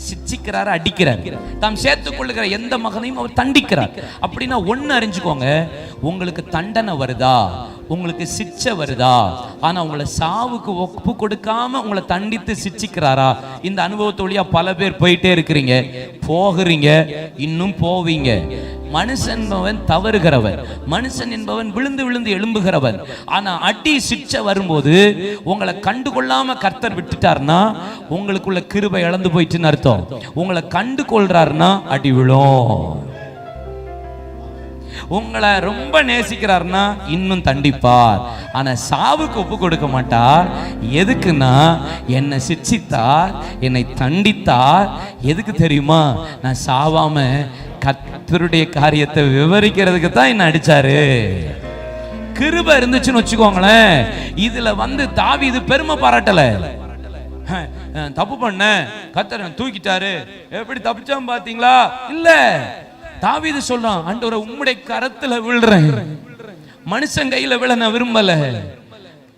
சிட்சிக்கிறாரு, அடிக்கிறார். தாம் சேர்த்துக் கொள்ளுகிற எந்த மகனையும் அவர் தண்டிக்கிறார். அப்படின்னா ஒண்ணு அறிஞ்சுக்கோங்க, உங்களுக்கு தண்டனை வருதா, உங்களுக்கு சிட்சை வருதா, ஆனா உங்களை சாவுக்கு ஒப்பு கொடுக்காம உங்களை தண்டித்து சிட்சிக்கிறாரா? இந்த அனுபவத்து வழியா பல பேர் போயிட்டே இருக்கிறீங்க, போகிறீங்க, இன்னும் போவீங்க. மனுஷன் என்பவன் தவறுகிறவன், மனுஷன் என்பவன் விழுந்து விழுந்து எழும்புகிறவன். ஆனா அடி சிட்சை வரும்போது உங்களை கண்டுகொள்ளாம கர்த்தர் விட்டுட்டார்னா உங்களுக்குள்ள கிருபை இழந்து போயிட்டுன்னு அர்த்தம். உங்களை கண்டு கொள்றாருன்னா அடி விழும். உங்களை ரொம்ப நேசிக்கிறார்னா இன்னும் தண்டிப்பார். ஆனா சாவுக்கு ஒப்பு கொடுக்க மாட்டார். எதுக்குன்னா என்னை சிட்சித்தார், என்னை தண்டித்தார். எதுக்கு தெரியுமா? நான் சாவாம கர்த்தருடைய காரியத்தை விவரிக்கிறதுக்கு தான் என்ன அடிச்சாரு. கிருபை இருந்துச்சுன்னு வச்சுக்கோங்களேன். இதுல தாவீது பெருமை பாராட்டல. தப்பு பண்ண கர்த்தர் தூக்கிட்டாரு, எப்படி தப்பிச்சான் பாத்தீங்களா? இல்ல, தாவீது சொல்றான், ஆண்டவரே உம்முடைய கரத்துல விழுறேன், மனுஷன் கையில விழ நான் விரும்பல,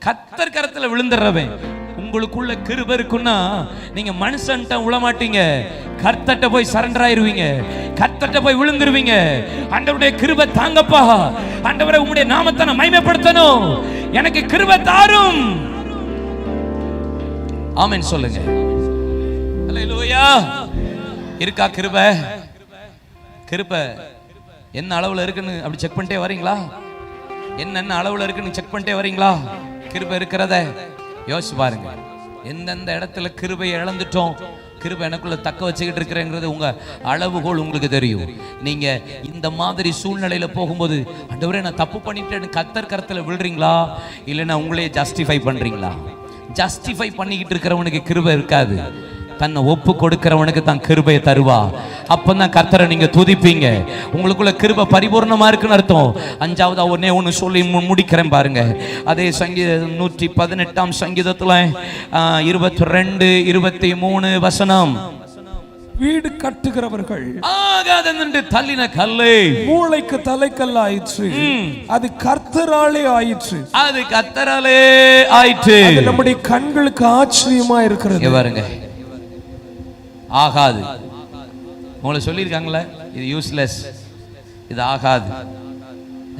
கர்த்தர் கரத்துல விழுந்துடுறவன். உங்களுக்குள்ள கிருபை இருக்குன்னா நீங்க மனுஷன்ட்ட விழ மாட்டீங்க, கர்த்தர்ட்ட போய் சரண்டர் ஆயிருவீங்க, கர்த்தர்ட்ட போய் விழுந்துருவீங்க. ஆண்டவருடைய கிருபை தாங்கப்பா, ஆண்டவரே உம்முடைய நாமத்தை நான் மகிமைப்படுத்தணும், எனக்கு கிருபை தாரும். ஆமென் சொல்லுங்க. அல்லேலூயா. இருக்கா கிருபை? கிருபை என்ன அளவுல இருக்குன்னு அப்படி செக் பண்ணிட்டே வரீங்களா? என்ன அளவுல இருக்குன்னு செக் பண்ணிட்டே வரீங்களா? கிருபை இருக்கிறத யோசிச்சு பாருங்க. எந்தெந்த இடத்துல கிருபையை இழந்துட்டோம், கிருபை எனக்குள்ள தக்க வச்சுக்கிட்டு இருக்கிறேங்கிறது உங்க அளவுகோல் உங்களுக்கு தெரியும். நீங்க இந்த மாதிரி சூழ்நிலையில போகும்போது ஆண்டவரே நான் தப்பு பண்ணிட்டேன்னு கர்த்தர் கரத்துல விழுறீங்களா, இல்லைன்னா உங்களே ஜஸ்டிஃபை பண்றீங்களா? ஜஸ்டிஃபை பண்ணிக்கிட்டு இருக்கிறவனுக்கு கிருபை இருக்காது. தன்னை ஒப்பு கொடுக்கிறவனுக்கு தான் கிருபையை தருவா. அப்பதான் கர்த்தரை நீங்க துதிப்பீங்க. உங்களுக்குள்ள கிருபை பரிபூர்ணமா இருக்குன்னு அர்த்தம். அஞ்சாவது ஒன்னு சொல்லி முடிக்கிறேன் பாருங்க. அதே சங்கீத 118 சங்கீதத்துல 22 23 வசனம். வீடு கட்டுகிறவர்கள் ஆகாதென்று தள்ளின கல்லை மூளைக்கு தலைக்கல் ஆயிற்று, அது கர்த்தராலே ஆயிற்று, அது கர்த்தராலே ஆயிற்று. நம்முடைய கண்களுக்கு ஆச்சரியமா இருக்கிறது. பாருங்க, ஆகாது. உங்களை சொல்லியிருக்காங்களே இது யூஸ்லெஸ், இது ஆகாது.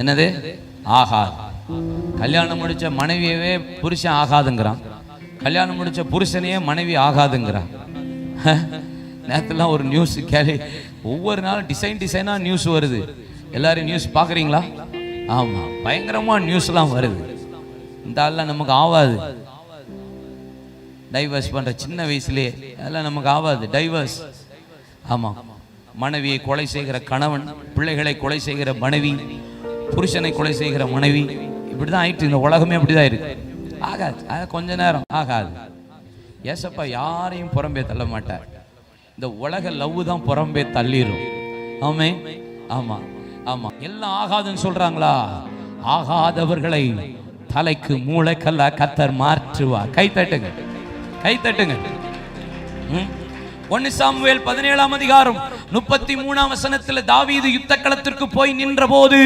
என்னது ஆகாது? கல்யாணம் முடிச்ச மனைவியவே புருஷன் ஆகாதுங்கிறான், கல்யாணம் முடிச்ச புருஷனையே மனைவி ஆகாதுங்கிறான். நேரத்துலாம் ஒரு நியூஸ் கேள்வி, ஒவ்வொரு நாளும் டிசைனாக நியூஸ் வருது. எல்லாரும் நியூஸ் பார்க்குறீங்களா? ஆமாம், பயங்கரமாக நியூஸ்லாம் வருது. இந்த ஆள்லாம் நமக்கு ஆகாது, டைவர்ஸ் பண்ணுற சின்ன வயசுலேயே அதெல்லாம் நமக்கு ஆகாது. டைவர்ஸ், ஆமாம். மனைவியை கொலை செய்கிற கணவன், பிள்ளைகளை கொலை செய்கிற மனைவி, புருஷனை கொலை செய்கிற மனைவி, இப்படி தான் ஆயிட்டு. இந்த உலகமே அப்படி தான் இருக்கு. ஆகாது, அது கொஞ்ச நேரம் ஆகாது. ஏசப்பா யாரையும் புறம்பே தள்ள மாட்டார். இந்த உலக லவ் தான் புறம்பே தள்ளிரும். ஆமே, ஆமா ஆமா. எல்லாம் ஆகாதுன்னு சொல்றாங்களா? ஆகாதவர்களை தலைக்கு மூளைக்கல்ல கர்த்தர் மாற்றுவார். கை தட்டுங்க, கை தட்டுங்க. 1 சாமுவேல் 17 அதிகாரம் 33 வசனத்துல தாவீது யுத்த களத்திற்கு போய் நின்ற போது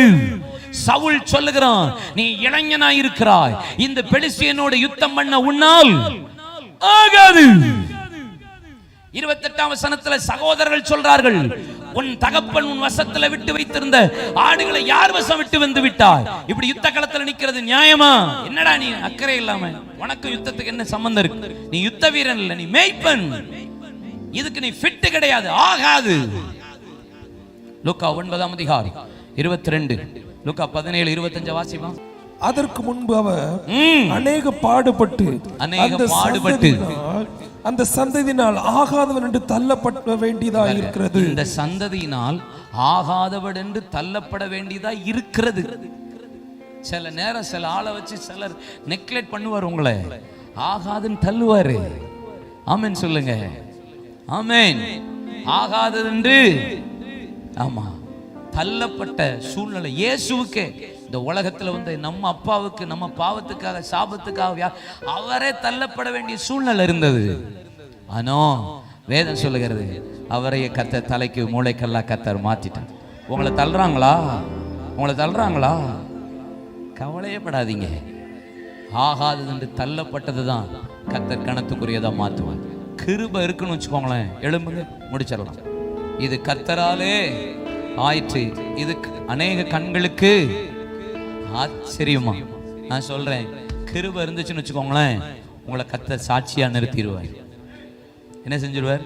சவுல் சொல்லுகிறான், நீ இளைஞனா இருக்கிறாய், இந்த பெலிஸ்தியனோட யுத்தம் பண்ண உன்னால் ஆகாது. 28 வசனத்துல சகோதரர்கள் சொல்றார்கள், உன் தகப்பன் உன் வசத்துல விட்டு வைத்திருந்த ஆடுகளை யார் வசம் விட்டு வந்து விட்டாய்? இப்படி யுத்த களத்துல நிக்கிறது நியாயமா? என்னடா நீ அக்கறை இல்லாம, உனக்கு யுத்தத்துக்கு என்ன சம்பந்தம் இருக்கு? நீ யுத்த வீரன் இல்ல, நீ மேய்ப்பன், இதுக்கு நீ ஃபிட் கிடையாது, ஆகாது. லூக்கா 9 அதிகாரம் 22, லூக்கா 17:25 வாசிப்பா. அதற்கு முன்பு அவர் அநேக பாடுபட்டு அந்த சந்ததியினால் ஆகாதவன் என்று தள்ளப்பட வேண்டியதா இருக்கிறது. இந்த சந்ததியினால் ஆகாதவன் என்று தள்ளப்பட வேண்டியதா இருக்கிறது. சில நேரம் சில ஆளை வச்சு சிலர் நெக்லெக்ட் பண்ணுவார், உங்களை ஆகாதுன்னு தள்ளுவாரு. ஆமென் சொல்லுங்க, ஆமென். ஆகாதது என்று, ஆமா, தள்ளப்பட்ட சூழ்நிலை. இயேசுவுக்கு இந்த உலகத்துல வந்து நம்ம அப்பாவுக்கு நம்ம பாவத்துக்காக சாபத்துக்காக அவரே தள்ளப்பட வேண்டிய சூழ்நிலை இருந்தது. ஆனா வேதம் சொல்லுகிறது, அவரைய கர்த்தர் தலைக்கு மூளைக்கெல்லாம் கர்த்தர் மாத்திட்டார். உங்களை தள்ளுறாங்களா? உங்களை தள்ளுறாங்களா? கவலையே படாதீங்க. ஆகாதது என்று தள்ளப்பட்டது தான் கர்த்தர் கணத்துக்குரியதா மாற்றுவார். கிருபை இருக்குன்னு வச்சுக்கோங்களேன், எழும்புங்க, முடிச்சிடலாம். இது கர்த்தராலே ஆயிற்று, இது அநேக கண்களுக்கு ஆச்சரியமா. நான் சொல்றேன், கிருபை இருந்துச்சுன்னு வச்சுக்கோங்களேன், உங்களை கர்த்தர் சாட்சியா நிறுத்திடுவார். என்ன செஞ்சிருவார்?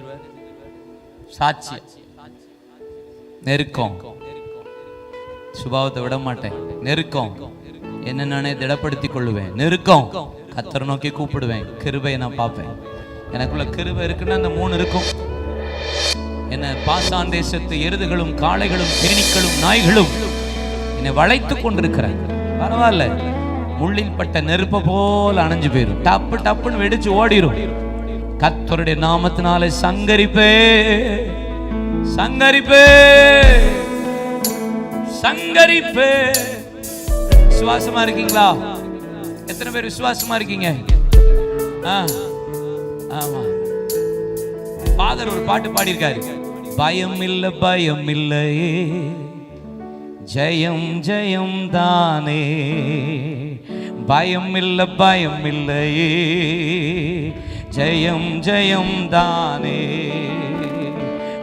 சாட்சி. நெருக்கம், சுபாவத்தை விட மாட்டேன். நெருக்கம், என்ன நானே திடப்படுத்திக் கொள்ளுவேன். நெருக்கம், கர்த்தரை நோக்கி கூப்பிடுவேன். கிருபையை நான் பார்ப்பேன். எனக்குள்ள கிருபை இருக்குன்னா அந்த 3 இருக்கும். என்ன பாசான் தேசத்து எருதுகளும் காளைகளும் தேனீக்களும் நாய்களும் என்னை வளைத்து கொண்டிருக்கிறாங்க. பரவாயில்ல, முள்ளில் பட்ட நெருப்ப போல அணைஞ்சு போயிடும், டப்பு டப்புன்னு வெடிச்சு ஓடிரும். கர்த்தருடைய நாமத்தினாலே சங்கரிப்பே, சங்கரிப்பே, சங்கரிப்பே. விசுவாசமா இருக்கீங்களா? எத்தனை பேர் விசுவாசமா இருக்கீங்க? ஆமா. ஃபாதர் ஒரு பாட்டு பாடியிருக்காரு, பயம் இல்ல பயம் இல்லையே, ஜெயம் ஜெயம் தானே. பயம் இல்ல பயம் இல்லையே, ஜெயம் ஜெயம் தானே.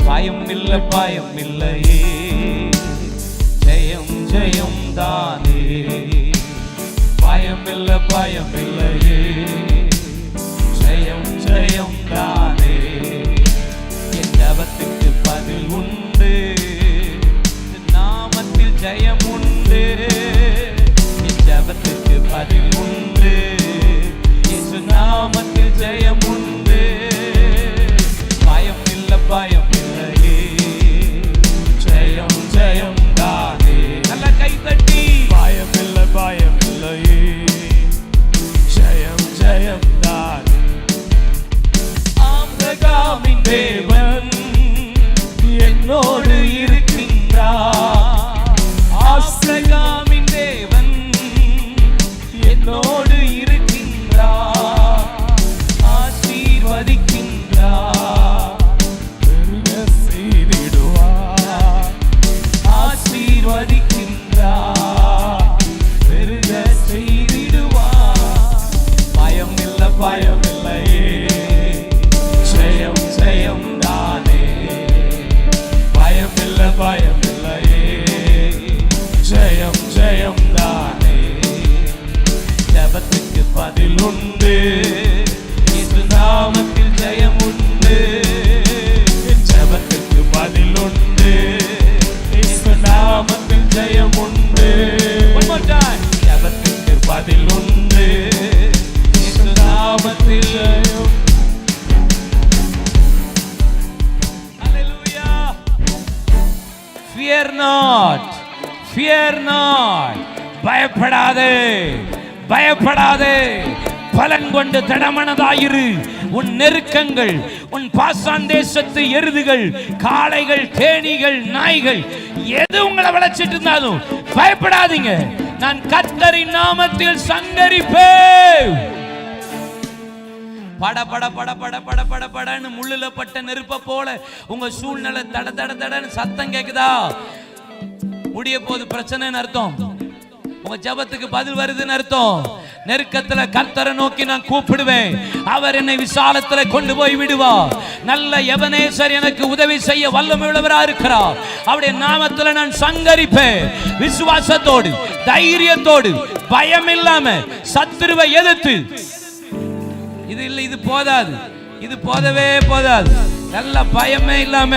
பயம் இல்ல பயம் இல்லையே, ஜெயம் ஜெயம் தானே. பயம் இல்ல பயம் இல்லையே, ஜெயம் ஜெயம் தானே. என் ஜபத்துக்கு பதில் உண்டு, நாமத்தில் ஜெயம் உண்டு. என் ஜபத்துக்கு பதில் உண்டு, இயேசு நாமத்தில் ஜெயம் உண்டு. பயம் இல்ல பயம் இல்லையே, ஜெயம் ஜெயம் தானே. நல்ல கை தட்டி, பயம் இல்ல பயம் இல்லையே, ஜெயம் ஜெயம் தானே. I'm the God. fear not, fear not. பயப்படாதே, பயப்படாதே. பலன் கொண்டு தடமனதாயிரு. உன் நெருக்கங்கள், உன் பாசான் தேசத்து எருதுகள், காளைகள், தேனீகள், நாய்கள் எது உங்களை வளைச்சிட்டு இருந்தாலும் பயப்படாதீங்க. நான் கர்த்தரின் நாமத்தில் சங்கரிப்பேன். பட பட பட பட பட பட படன்னு முள்ளுல பட்ட நெருப்ப போல உங்க சூழ்நிலை தட தட தடன்னு சத்தம் கேக்குதா? முடிய போது பிரச்சனைன்னு அர்த்தம். உங்க ஜபத்துக்கு பதில் வருதுன்னு அர்த்தம். நெருக்கத்துல கர்த்தரை நோக்கி நான் கூப்பிடுவேன், அவர் என்னை விசாலத்துல கொண்டு போய் விடுவார். நல்ல எபனேசர் எனக்கு உதவி செய்ய வல்லமையுள்ளவரா இருக்கிறார். அவருடைய நாமத்துல நான் சங்கரிப்பேன். விசுவாசத்தோடு, தைரியத்தோடு, பயம் இல்லாம சத்துருவை எதிர்த்து. இது இல்லை, இது போதாது, இது போதவே போதாது. நல்ல பயமே இல்லாம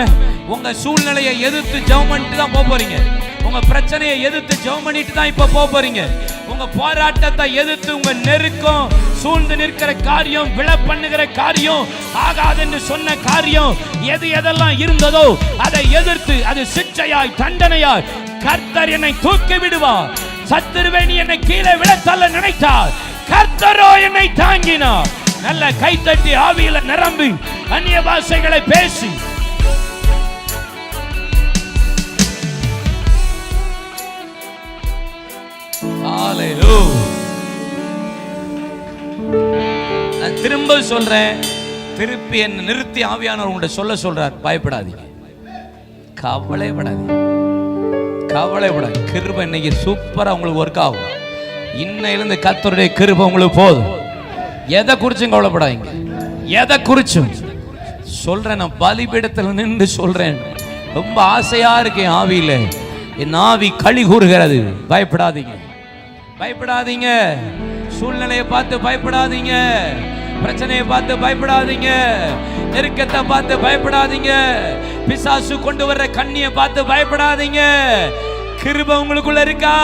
உங்க சூழ்நிலையை எதிர்த்து ஜெபம் பண்ணிட்டு தான் போக போறீங்க. உங்க பிரச்சனையை எதிர்த்து ஜெபம் பண்ணிட்டு தான் இப்ப போக போறீங்க. உங்க போராட்டத்தை எதிர்த்து, உங்க நெருக்கம், சூழ்ந்து நிற்கிற காரியம், விழ பண்ணுகிற காரியம், ஆகாது என்று சொன்ன காரியம் எது எதெல்லாம் இருந்ததோ அதை எதிர்த்து, அது சிட்சையாய், தண்டனையாய் கர்த்தர் என்னை தூக்கி விடுவார். சத்துருவே நீ என்னை கீழே விழத்தள்ள நினைத்தார், கர்த்தரோ என்னை தாங்கினார். நல்ல கைத்தட்டி ஆவியில நிரம்பி அந்நிய பாஷைகளை பேசி நான் திரும்ப சொல்றேன், திருப்பி என்ன நிறுத்தி ஆவியானவர் உங்கள்கிட்ட சொல்றார், பயப்படாதீங்க, கவலைப்படாதீங்க, கவலைப்படாது. கிருபை இன்னைக்கு சூப்பரா உங்களுக்கு ஒர்க் ஆகும். இன்னையிலிருந்து கர்த்தருடைய கிருபை உங்களுக்கு போதும். எதை குறிச்சும் கவலைப்படாதீங்க, எதை குறிச்சும் சொல்றேன். நான் பலிபீடத்தில் நின்று சொல்றேன், ரொம்ப ஆசையா இருக்கேன் ஆவியில. என் ஆவி களி கூறுகிறது. பயப்படாதீங்க, பயப்படாதீங்க. சூழ்நிலையை பார்த்து பயப்படாதீங்க, பிரச்சனையை பார்த்து பயப்படாதீங்க, நெருக்கத்தை பார்த்து பயப்படாதீங்க, பிசாசு கொண்டு வர்ற கண்ணியை பார்த்து பயப்படாதீங்க. கிருபை உங்களுக்குள்ள இருக்கா?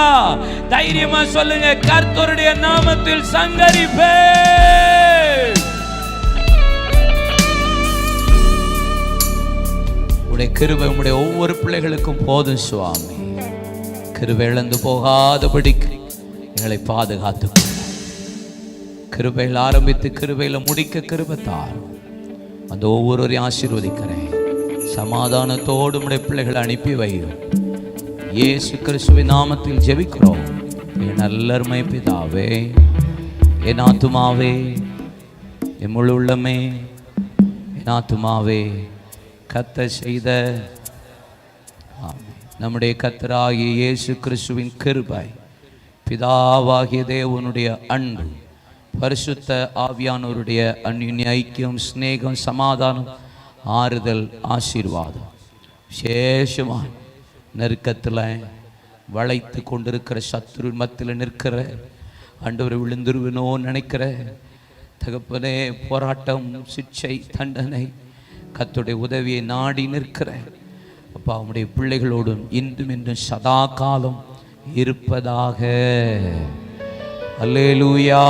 தைரியமா சொல்லுங்க, கர்த்தருடைய நாமத்தில் சங்கரிப்பே. உடைய கிருபை உடைய ஒவ்வொரு பிள்ளைகளுக்கும் போதும் சுவாமி. கிருபை இழந்து போகாதபடிக்கு எங்களை பாதுகாத்து, கிருபையில் ஆரம்பித்து கிருபையில முடிக்க கிருபை தாரும். அந்த ஒவ்வொருவரையும் ஆசீர்வதிக்கிறேன். சமாதானத்தோடு உடைய பிள்ளைகளை அனுப்பி வையும். இயேசு கிறிஸ்துவின் நாமத்தில் ஜெபிக்கிறோம் என் நல்லருமை பிதாவே. என் ஆத்துமாவே, என் முழு உள்ளமே, என் ஆத்துமாவே கர்த்தர் செய்த நம்முடைய கர்த்தராகிய இயேசு கிறிஸ்துவின் கிருபை, பிதாவாகிய தேவனுடைய அன்பு, பரிசுத்த ஆவியானவருடைய அன்யுன்ய ஐக்கியம், சிநேகம், சமாதானம், ஆறுதல், ஆசீர்வாதம் விசேஷமா நெருக்கத்தில் வளைத்து கொண்டிருக்கிற சத்துரு மத்தியில் நிற்கிற ஆண்டவரை விழுந்துருவினோ நினைக்கிற தகப்பனே, போராட்டம், சிட்சை, தண்டனை, கர்த்தருடைய உதவியை நாடி நிற்கிற அப்பா உம்முடைய பிள்ளைகளோடும் இன்றும் என்றும் சதா காலம் இருப்பதாக. அல்லேலூயா.